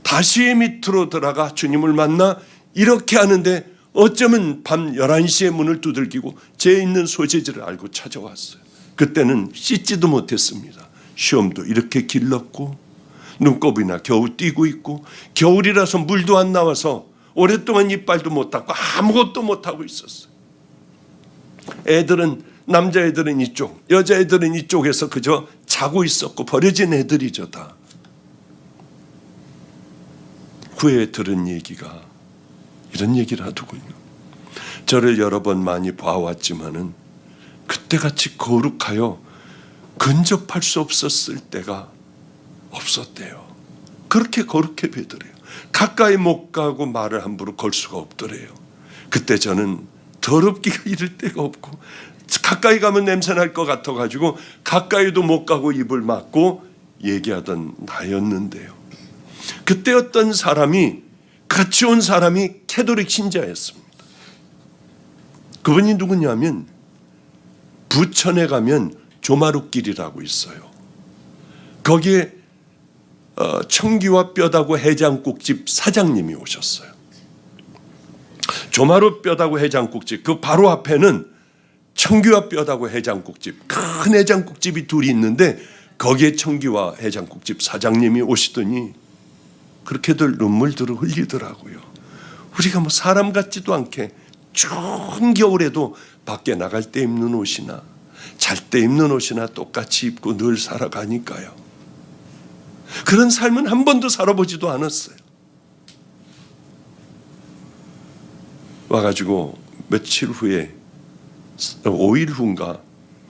다시 밑으로 들어가 주님을 만나 이렇게 하는데 어쩌면 밤 11시에 문을 두들기고 제 있는 소재지를 알고 찾아왔어요. 그때는 씻지도 못했습니다. 시험도 이렇게 길렀고 눈곱이나 겨우 띄고 있고, 겨울이라서 물도 안 나와서 오랫동안 이빨도 못 닦고 아무것도 못하고 있었어요. 남자애들은 이쪽, 여자애들은 이쪽에서 그저 자고 있었고 버려진 애들이죠 다. 후에 들은 얘기가 이런 얘기를 하더군요. 저를 여러 번 많이 봐왔지만은 그때같이 거룩하여 근접할 수 없었을 때가 없었대요. 그렇게 거룩해 보이더래요. 가까이 못 가고 말을 함부로 걸 수가 없더래요. 그때 저는 더럽기가 이를 데가 없고 가까이 가면 냄새 날 것 같아가지고 가까이도 못 가고 입을 막고 얘기하던 나였는데요. 그때 어떤 사람이, 같이 온 사람이 캐톨릭 신자였습니다. 그분이 누구냐면 부천에 가면 조마룻길이라고 있어요. 거기에 청기와 뼈다구 해장국집 사장님이 오셨어요. 조마룻 뼈다구 해장국집 그 바로 앞에는 청기와 뼈다구 해장국집, 큰 해장국집이 둘이 있는데 거기에 청기와 해장국집 사장님이 오시더니 그렇게들 눈물들을 흘리더라고요. 우리가 사람 같지도 않게 추운 겨울에도 밖에 나갈 때 입는 옷이나 잘 때 입는 옷이나 똑같이 입고 늘 살아가니까요. 그런 삶은 한 번도 살아보지도 않았어요. 와가지고 며칠 후에 5일 후인가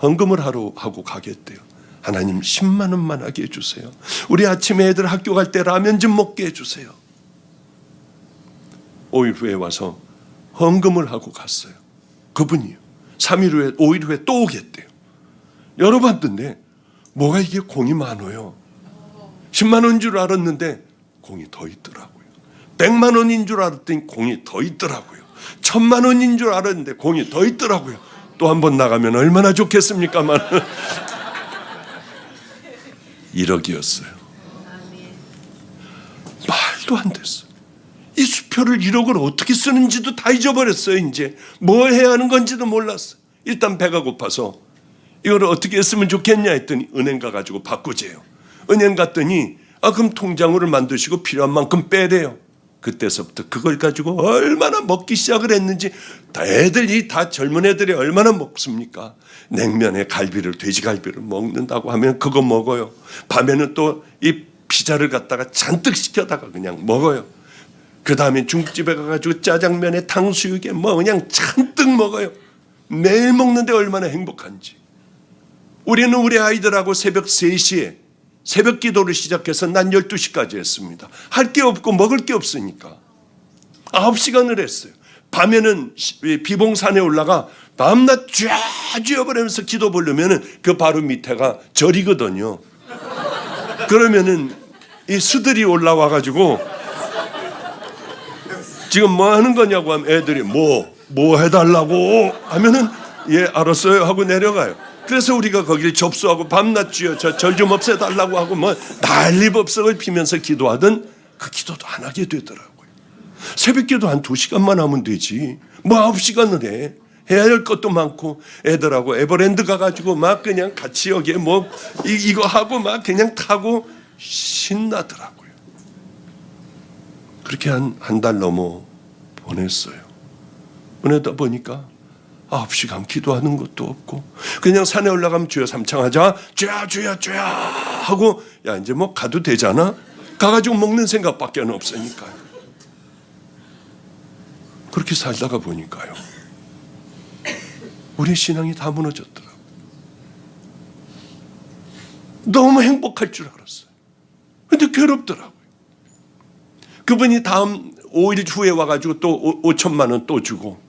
헌금을 하러 하고 가겠대요. 하나님 10만 원만 하게 해주세요. 우리 아침에 애들 학교 갈 때 라면 좀 먹게 해주세요. 5일 후에 와서 헌금을 하고 갔어요. 그분이요. 3일 후에 5일 후에 또 오겠대요. 열어봤는데 뭐가 이게 공이 많아요. 10만 원인 줄 알았는데 공이 더 있더라고요. 100만 원인 줄 알았더니 공이 더 있더라고요. 1000만 원인 줄 알았는데 공이 더 있더라고요. 또 한 번 나가면 얼마나 좋겠습니까만 1억이었어요. 말도 안 됐어요. 이 수표를 1억을 어떻게 쓰는지도 다 잊어버렸어요. 이제 뭘 해야 하는 건지도 몰랐어요. 일단 배가 고파서 이걸 어떻게 했으면 좋겠냐 했더니 은행 가가지고 바꾸재요. 은행 갔더니 그럼 통장으로 만드시고 필요한 만큼 빼래요. 그때서부터 그걸 가지고 얼마나 먹기 시작을 했는지, 애들이 다 젊은 애들이 얼마나 먹습니까? 냉면에 갈비를, 돼지갈비를 먹는다고 하면 그거 먹어요. 밤에는 또 이 피자를 갖다가 잔뜩 시켜다가 그냥 먹어요. 그 다음에 중국집에 가가지고 짜장면에 탕수육에 그냥 잔뜩 먹어요. 매일 먹는데 얼마나 행복한지. 우리는 우리 아이들하고 새벽 3시에 새벽 기도를 시작해서 낮 12시까지 했습니다. 할 게 없고 먹을 게 없으니까 9시간을 했어요. 밤에는 비봉산에 올라가 밤낮 쥐어버리면서 기도 보려면 그 바로 밑에가 절이거든요. 그러면은 이 수들이 올라와가지고 지금 뭐 하는 거냐고 하면 애들이 뭐 해달라고 하면은 예 알았어요 하고 내려가요. 그래서 우리가 거기를 접수하고 밤낮 쥐어 절 좀 없애달라고 하고 난리법석을 피면서 기도하던 그 기도도 안 하게 되더라고요. 새벽 기도 한 2시간만 하면 되지 9시간을 해. 해야 할 것도 많고 애들하고 에버랜드 가가지고 막 그냥 같이 여기에 뭐 이거 하고 막 그냥 타고 신나더라고요. 그렇게 한 달 넘어 보냈어요. 보내다 보니까 9시간 기도하는 것도 없고 그냥 산에 올라가면 주여 삼창하자, 주여 주여 주여 하고 야 이제 뭐 가도 되잖아. 가가지고 먹는 생각밖에 없으니까요. 그렇게 살다가 보니까요, 우리 신앙이 다 무너졌더라고요. 너무 행복할 줄 알았어요. 근데 괴롭더라고요. 그분이 다음 5일 후에 와가지고 또 5천만 원 또 주고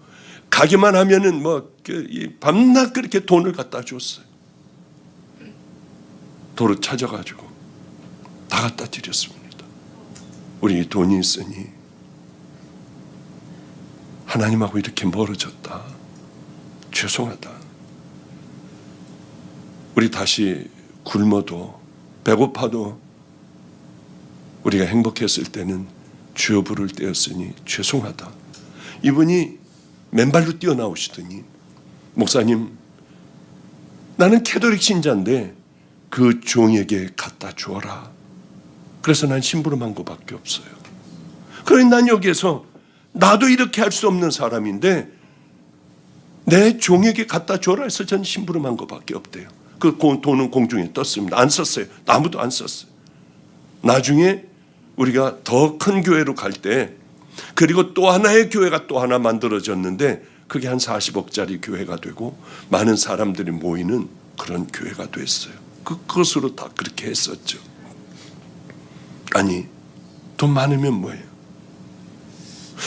가기만 하면은 뭐 밤낮 그렇게 돈을 갖다 줬어요. 도로 찾아가지고 다 갖다 드렸습니다. 우리 돈이 있으니 하나님하고 이렇게 멀어졌다. 죄송하다. 우리 다시 굶어도 배고파도 우리가 행복했을 때는 주여 부를 때였으니 죄송하다. 이분이 맨발로 뛰어나오시더니 목사님, 나는 캐톨릭 신자인데 그 종에게 갖다 주어라. 그래서 난 심부름한 것밖에 없어요. 그러니 난 여기에서 나도 이렇게 할 수 없는 사람인데 내 종에게 갖다 줘라 해서 전 심부름한 것밖에 없대요. 그 돈은 공중에 떴습니다. 안 썼어요. 아무도 안 썼어요. 나중에 우리가 더 큰 교회로 갈 때, 그리고 또 하나의 교회가 또 하나 만들어졌는데 그게 한 40억짜리 교회가 되고 많은 사람들이 모이는 그런 교회가 됐어요. 그것으로 다 그렇게 했었죠. 아니, 돈 많으면 뭐예요?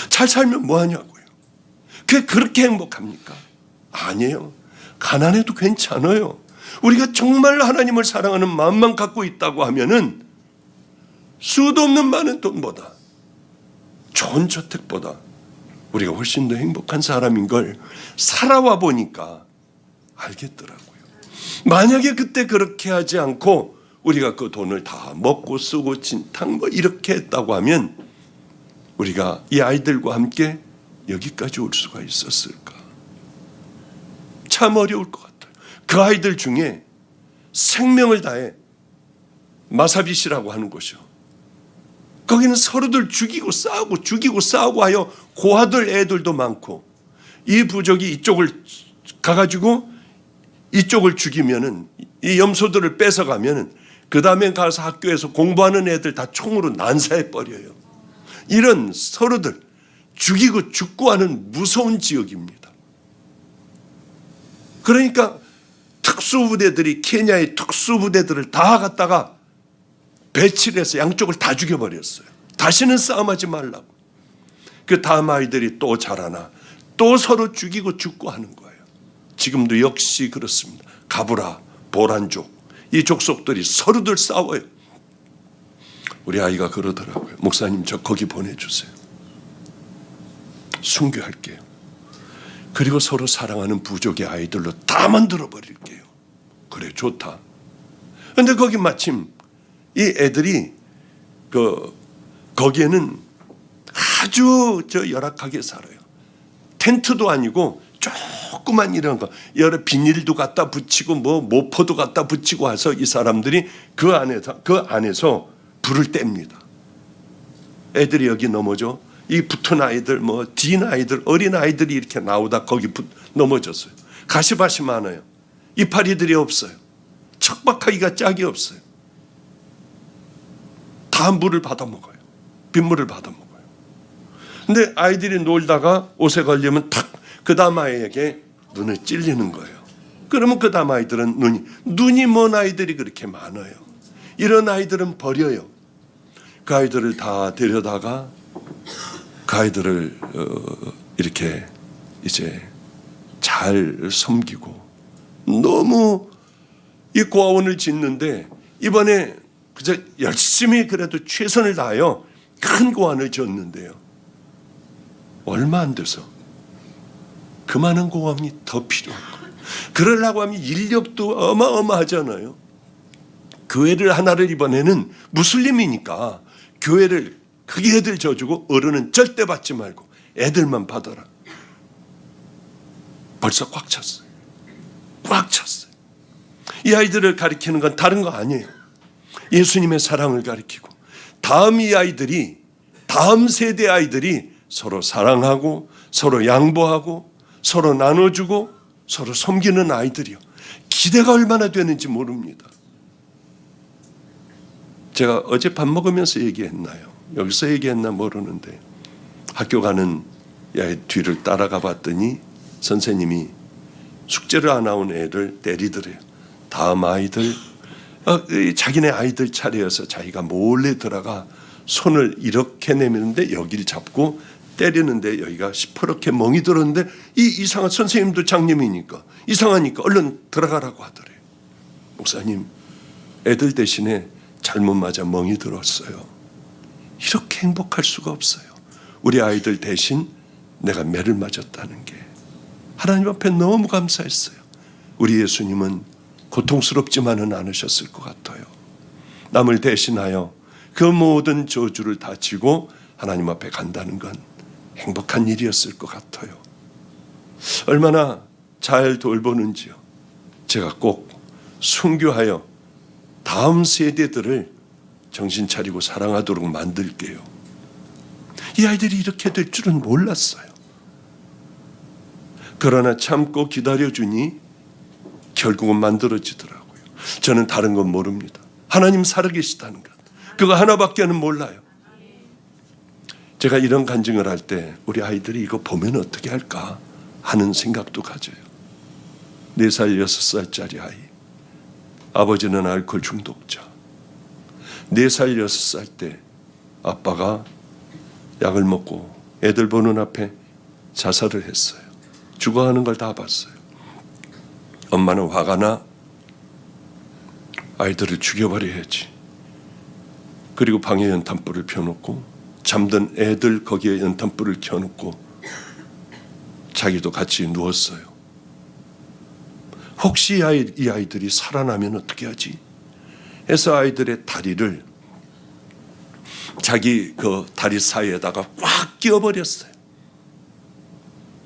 잘 살면 뭐하냐고요? 그게 그렇게 행복합니까? 아니에요. 가난해도 괜찮아요. 우리가 정말 하나님을 사랑하는 마음만 갖고 있다고 하면은 수도 없는 많은 돈보다, 좋은 저택보다 우리가 훨씬 더 행복한 사람인 걸 살아와 보니까 알겠더라고요. 만약에 그때 그렇게 하지 않고 우리가 그 돈을 다 먹고 쓰고 진탕 뭐 이렇게 했다고 하면 우리가 이 아이들과 함께 여기까지 올 수가 있었을까? 참 어려울 것 같아요. 그 아이들 중에 생명을 다해 마사빗이라고 하는 곳이요. 거기는 서로들 죽이고 싸우고 하여 고아들 애들도 많고, 이 부족이 이쪽을 가가지고 이쪽을 죽이면은 이 염소들을 뺏어가면은 그 다음에 가서 학교에서 공부하는 애들 다 총으로 난사해 버려요. 이런 서로들 죽이고 죽고 하는 무서운 지역입니다. 그러니까 특수부대들이 케냐의 특수부대들을 다 갖다가 배치를 해서 양쪽을 다 죽여버렸어요. 다시는 싸움하지 말라고. 그 다음 아이들이 또 자라나 또 서로 죽이고 죽고 하는 거예요. 지금도 역시 그렇습니다. 가브라, 보란족, 이 족속들이 서로들 싸워요. 우리 아이가 그러더라고요. 목사님, 저 거기 보내주세요. 순교할게요. 그리고 서로 사랑하는 부족의 아이들로 다 만들어 버릴게요. 그래, 좋다. 그런데 거기 마침 이 애들이 거기에는 아주 열악하게 살아요. 텐트도 아니고 조그만 이런 거, 여러 비닐도 갖다 붙이고 뭐 모포도 갖다 붙이고 해서 이 사람들이 그 안에서 불을 뗍니다. 애들이 여기 넘어져. 이 붙은 아이들, 뭐 딘 아이들, 어린 아이들이 이렇게 나오다 거기 넘어졌어요. 가시밭이 많아요. 이파리들이 없어요. 척박하기가 짝이 없어요. 다 물을 받아 먹어요. 빗물을 받아 먹어요. 근데 아이들이 놀다가 옷에 걸리면 탁 그 다음 아이에게 눈을 찔리는 거예요. 그러면 그 다음 아이들은 눈이 먼 아이들이 그렇게 많아요. 이런 아이들은 버려요. 그 아이들을 다 데려다가 그 아이들을 이렇게 이제 잘 섬기고, 너무 이 고아원을 짓는데 이번에 그저 열심히 그래도 최선을 다하여 큰 고아원을 지었는데요, 얼마 안 돼서 그 많은 고아원이 더 필요한 거예요. 그러려고 하면 인력도 어마어마하잖아요. 교회를 하나를 이번에는 무슬림이니까 교회를 크게 애들 져주고 어른은 절대 받지 말고 애들만 받아라. 벌써 꽉 찼어요. 꽉 찼어요. 이 아이들을 가리키는 건 다른 거 아니에요. 예수님의 사랑을 가리키고 다음 세대 아이들이 서로 사랑하고 서로 양보하고 서로 나눠주고 서로 섬기는 아이들이요. 기대가 얼마나 되는지 모릅니다. 제가 어제 밥 먹으면서 얘기했나요? 여기서 얘기했나 모르는데 학교 가는 야의 뒤를 따라가 봤더니 선생님이 숙제를 안 나온 애를 때리더래요. 다음 아이들 자기네 아이들 차례여서 자기가 몰래 들어가 손을 이렇게 내미는데 여기를 잡고 때리는데 여기가 시퍼렇게 멍이 들었는데 이 이상한 선생님도 장님이니까 이상하니까 얼른 들어가라고 하더래요. 목사님, 애들 대신에 잘못 맞아 멍이 들었어요. 이렇게 행복할 수가 없어요. 우리 아이들 대신 내가 매를 맞았다는 게 하나님 앞에 너무 감사했어요. 우리 예수님은 고통스럽지만은 않으셨을 것 같아요. 남을 대신하여 그 모든 저주를 다 지고 하나님 앞에 간다는 건 행복한 일이었을 것 같아요. 얼마나 잘 돌보는지요. 제가 꼭 순교하여 다음 세대들을 정신 차리고 사랑하도록 만들게요. 이 아이들이 이렇게 될 줄은 몰랐어요. 그러나 참고 기다려주니 결국은 만들어지더라고요. 저는 다른 건 모릅니다. 하나님 살아계시다는 것, 그거 하나밖에는 몰라요. 제가 이런 간증을 할 때 우리 아이들이 이거 보면 어떻게 할까 하는 생각도 가져요. 4살, 6살짜리 아이, 아버지는 알코올 중독자. 4살, 6살 때 아빠가 약을 먹고 애들 보는 앞에 자살을 했어요. 죽어가는 걸 다 봤어요. 엄마는 화가 나 아이들을 죽여버려야지. 그리고 방에 연탄불을 펴놓고 잠든 애들 거기에 연탄불을 켜놓고 자기도 같이 누웠어요. 혹시 이 아이들이 살아나면 어떻게 하지? 해서 아이들의 다리를 자기 그 다리 사이에다가 꽉 끼워버렸어요.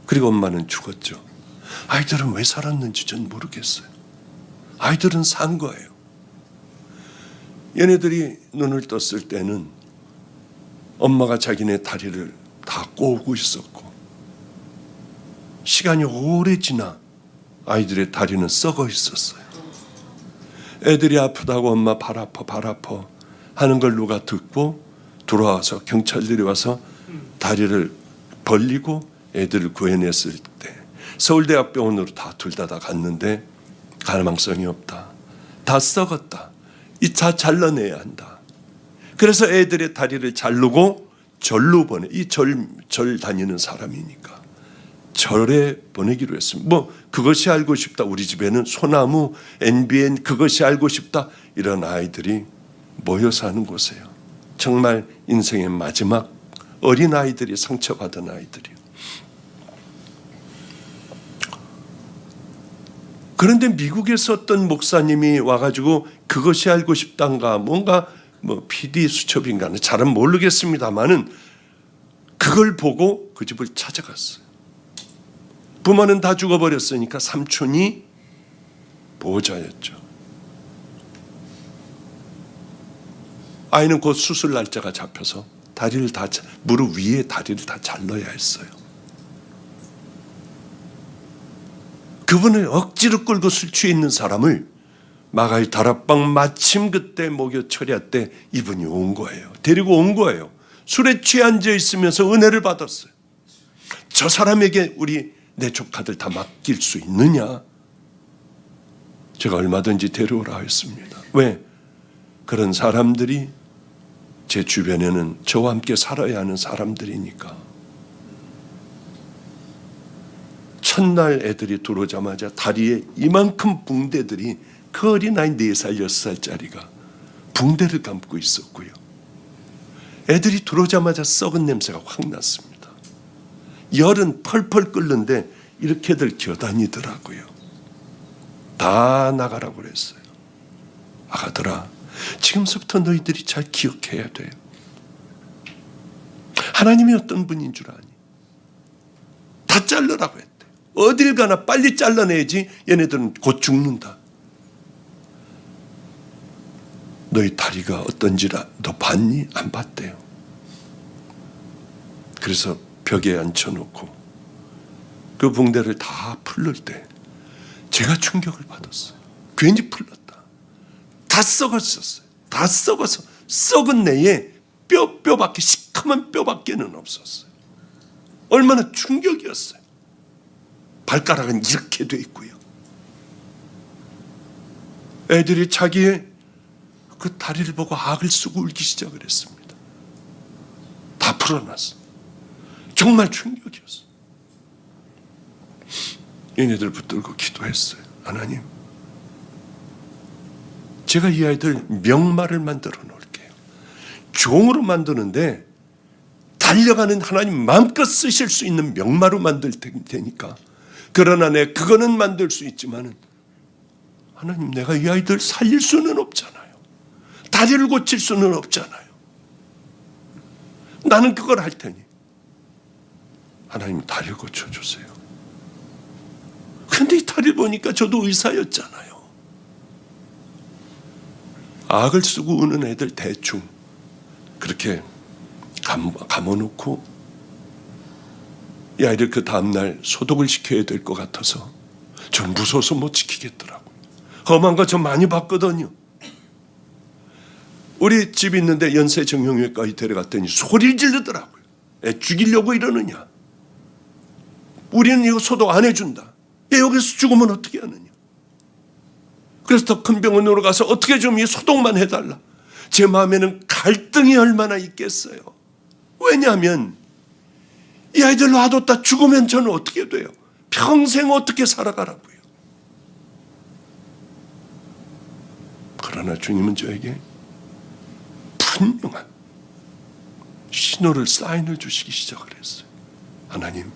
그리고 엄마는 죽었죠. 아이들은 왜 살았는지 전 모르겠어요. 아이들은 산 거예요. 얘네들이 눈을 떴을 때는 엄마가 자기네 다리를 다 꼬고 있었고 시간이 오래 지나 아이들의 다리는 썩어 있었어요. 애들이 아프다고 엄마 발 아파 하는 걸 누가 듣고 들어와서 경찰들이 와서 다리를 벌리고 애들을 구해냈을 때 서울대학병원으로 둘 다 갔는데 가망성이 없다. 다 썩었다. 이 다 잘라내야 한다. 그래서 애들의 다리를 자르고 절로 보내. 이 절 다니는 사람이니까 절에 보내기로 했습니다. 그것이 알고 싶다. 우리 집에는 소나무, NBN 그것이 알고 싶다. 이런 아이들이 모여 사는 곳이에요. 정말 인생의 마지막 어린 아이들이 상처받은 아이들이요. 그런데 미국에서 어떤 목사님이 와가지고 그것이 알고 싶단가 뭔가 PD 수첩인가는 잘은 모르겠습니다만은 그걸 보고 그 집을 찾아갔어요. 부모는 다 죽어버렸으니까 삼촌이 보호자였죠. 아이는 곧 수술 날짜가 잡혀서 무릎 위에 다리를 다 잘라야 했어요. 그분을 억지로 끌고 술 취해 있는 사람을 마가의 다락방 마침 그때 목요 철야 때 이분이 온 거예요. 데리고 온 거예요. 술에 취해 앉아 있으면서 은혜를 받았어요. 저 사람에게 내 조카들 다 맡길 수 있느냐? 제가 얼마든지 데려오라 했습니다. 왜? 그런 사람들이 제 주변에는 저와 함께 살아야 하는 사람들이니까. 첫날 애들이 들어오자마자 다리에 이만큼 붕대들이 그 어린아이 4살, 6살짜리가 붕대를 감고 있었고요. 애들이 들어오자마자 썩은 냄새가 확 났습니다. 열은 펄펄 끓는데 이렇게들 겨다니더라고요. 다 나가라고 그랬어요. 아가들아, 지금서부터 너희들이 잘 기억해야 돼요. 하나님이 어떤 분인 줄 아니? 다 자르라고 했대. 어딜 가나 빨리 잘라내야지 얘네들은 곧 죽는다. 너희 다리가 어떤지라 너 봤니? 안 봤대요. 그래서 벽에 앉혀놓고 그 붕대를 다 풀릴 때 제가 충격을 받았어요. 괜히 풀렸다. 다 썩었었어요. 다 썩어서 썩은 내에 뼈밖에, 시커먼 뼈밖에는 없었어요. 얼마나 충격이었어요. 발가락은 이렇게 돼 있고요. 애들이 자기의 그 다리를 보고 악을 쓰고 울기 시작을 했습니다. 다 풀어놨어. 정말 충격이었어. 얘네들 붙들고 기도했어요. 하나님, 제가 이 아이들 명마를 만들어 놓을게요. 종으로 만드는데 달려가는 하나님 마음껏 쓰실 수 있는 명마로 만들 테니까. 그러나 그거는 만들 수 있지만은 하나님, 내가 이 아이들 살릴 수는 없잖아요. 다리를 고칠 수는 없잖아요. 나는 그걸 할 테니 하나님 다리를 고쳐주세요. 근데 이 다리를 보니까 저도 의사였잖아요. 악을 쓰고 우는 애들 대충 그렇게 감아놓고 이 아이를 그 다음날 소독을 시켜야 될 것 같아서 전 무서워서 못 지키겠더라고요. 험한 거 전 많이 봤거든요. 우리 집 있는데 연세정형외과에 데려갔더니 소리를 지르더라고요. 애 죽이려고 이러느냐. 우리는 이거 소독 안 해준다. 얘 여기서 죽으면 어떻게 하느냐. 그래서 더 큰 병원으로 가서 어떻게 좀 이 소독만 해달라. 제 마음에는 갈등이 얼마나 있겠어요. 왜냐하면 이 아이들 놔뒀다 죽으면 저는 어떻게 돼요? 평생 어떻게 살아가라고요. 그러나 주님은 저에게 분명한 신호를, 사인을 주시기 시작을 했어요. 하나님,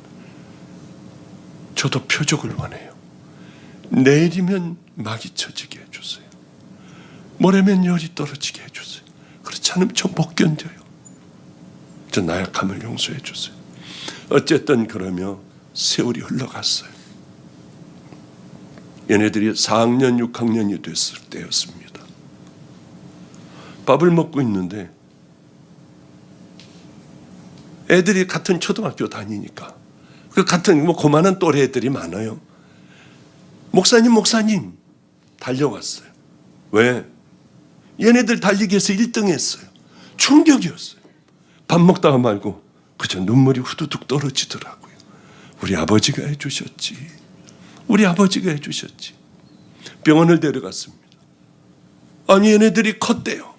저도 표적을 원해요. 내일이면 막이 쳐지게 해주세요. 모레면 열이 떨어지게 해주세요. 그렇지 않으면 저 못 견뎌요. 저 나약함을 용서해 주세요. 어쨌든 그러며 세월이 흘러갔어요. 얘네들이 4학년, 6학년이 됐을 때였습니다. 밥을 먹고 있는데 애들이 같은 초등학교 다니니까 그 같은 고만한 또래 애들이 많아요. 목사님 달려왔어요. 왜? 얘네들 달리기에서 1등 했어요. 충격이었어요. 밥 먹다가 말고 그저 눈물이 후두둑 떨어지더라고요. 우리 아버지가 해주셨지. 우리 아버지가 해주셨지. 병원을 데려갔습니다. 아니, 얘네들이 컸대요.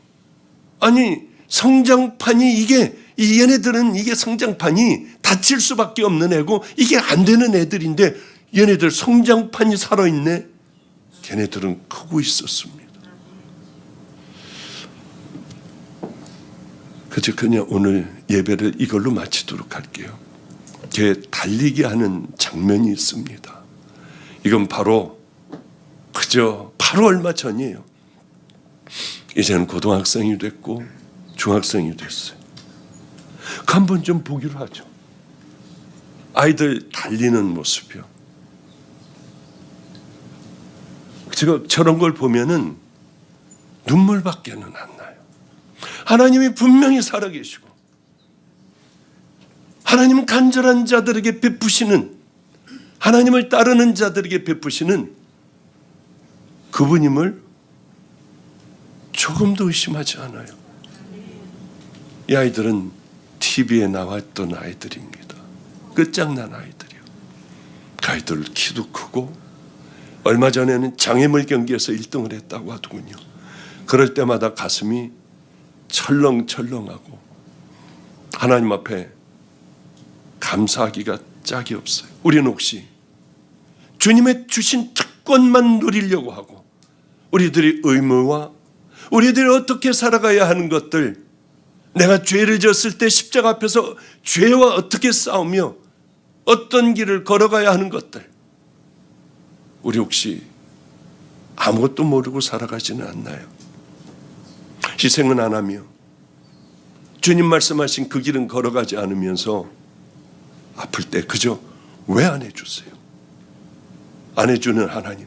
아니, 성장판이 얘네들은 이게 성장판이 다칠 수밖에 없는 애고 이게 안 되는 애들인데 얘네들 성장판이 살아있네. 걔네들은 크고 있었습니다. 그냥 오늘 예배를 이걸로 마치도록 할게요. 걔 달리기 하는 장면이 있습니다. 이건 바로 얼마 전이에요. 이제는 고등학생이 됐고 중학생이 됐어요. 그 한번 좀 보기로 하죠. 아이들 달리는 모습이요. 제가 저런 걸 보면은 눈물밖에는 안 나요. 하나님이 분명히 살아계시고 하나님은 간절한 자들에게 베푸시는, 하나님을 따르는 자들에게 베푸시는 그분임을 조금도 의심하지 않아요. 이 아이들은 TV에 나왔던 아이들입니다. 끝장난 아이들이요. 그 아이들 키도 크고 얼마 전에는 장애물 경기에서 1등을 했다고 하더군요. 그럴 때마다 가슴이 철렁철렁하고 하나님 앞에 감사하기가 짝이 없어요. 우리는 혹시 주님의 주신 특권만 누리려고 하고 우리들의 의무와 우리들이 어떻게 살아가야 하는 것들, 내가 죄를 졌을 때 십자가 앞에서 죄와 어떻게 싸우며 어떤 길을 걸어가야 하는 것들, 우리 혹시 아무것도 모르고 살아가지는 않나요? 희생은 안 하며 주님 말씀하신 그 길은 걸어가지 않으면서 아플 때 그저 왜 안 해주세요? 안 해주는 하나님,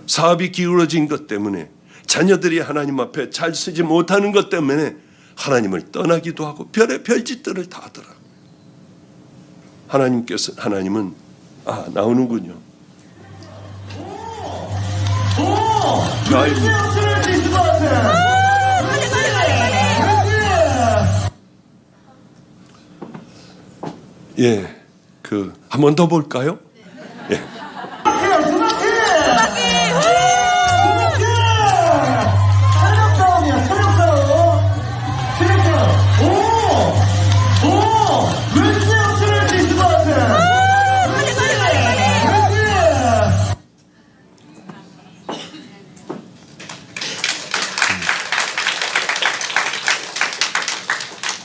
사업이 기울어진 것 때문에, 자녀들이 하나님 앞에 잘 쓰지 못하는 것 때문에 하나님을 떠나기도 하고 별의 별짓들을 다 하더라고요. 하나님은 나오는군요. 예, 한 번 더 볼까요? 예.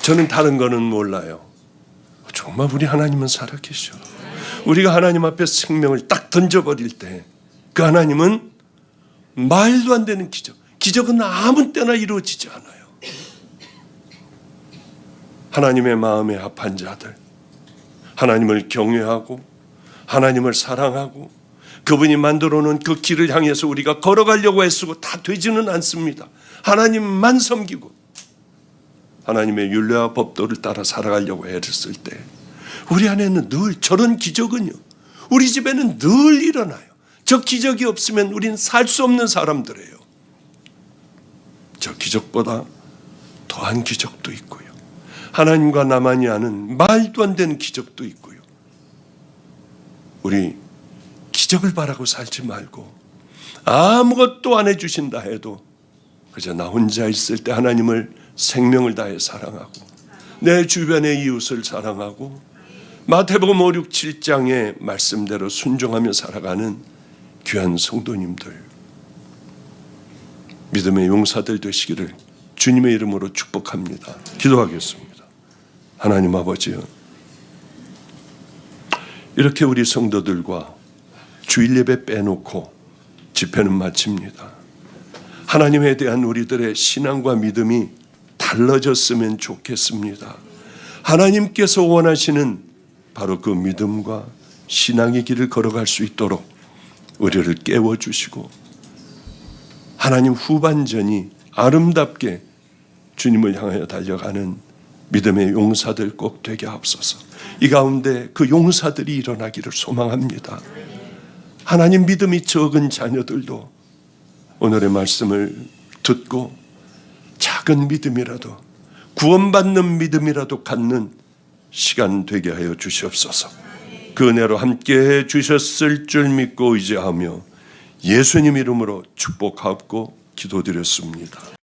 저는 다른 거는 몰라요. 정말 우리 하나님은 살아계셔. 우리가 하나님 앞에 생명을 딱 던져버릴 때 그 하나님은 말도 안 되는 기적은 아무 때나 이루어지지 않아요. 하나님의 마음에 합한 자들, 하나님을 경외하고 하나님을 사랑하고 그분이 만들어 놓은 그 길을 향해서 우리가 걸어가려고 애쓰고 다 되지는 않습니다. 하나님만 섬기고 하나님의 율례와 법도를 따라 살아가려고 애를 쓸 때 우리 안에는 늘 저런 기적은요, 우리 집에는 늘 일어나요. 저 기적이 없으면 우리는 살 수 없는 사람들이에요. 저 기적보다 더한 기적도 있고요, 하나님과 나만이 아는 말도 안 되는 기적도 있고요. 우리 기적을 바라고 살지 말고 아무것도 안 해주신다 해도 그저 나 혼자 있을 때 하나님을 생명을 다해 사랑하고 내 주변의 이웃을 사랑하고 마태복음 5, 6, 7장의 말씀대로 순종하며 살아가는 귀한 성도님들, 믿음의 용사들 되시기를 주님의 이름으로 축복합니다. 기도하겠습니다. 하나님 아버지요, 이렇게 우리 성도들과 주일 예배 빼놓고 집회는 마칩니다. 하나님에 대한 우리들의 신앙과 믿음이 달라졌으면 좋겠습니다. 하나님께서 원하시는 바로 그 믿음과 신앙의 길을 걸어갈 수 있도록 우리를 깨워주시고 하나님 후반전이 아름답게 주님을 향하여 달려가는 믿음의 용사들 꼭 되게 하옵소서. 이 가운데 그 용사들이 일어나기를 소망합니다. 하나님 믿음이 적은 자녀들도 오늘의 말씀을 듣고 작은 믿음이라도, 구원받는 믿음이라도 갖는 시간 되게 하여 주시옵소서. 그 은혜로 함께해 주셨을 줄 믿고 의지하며 예수님 이름으로 축복하고 기도드렸습니다.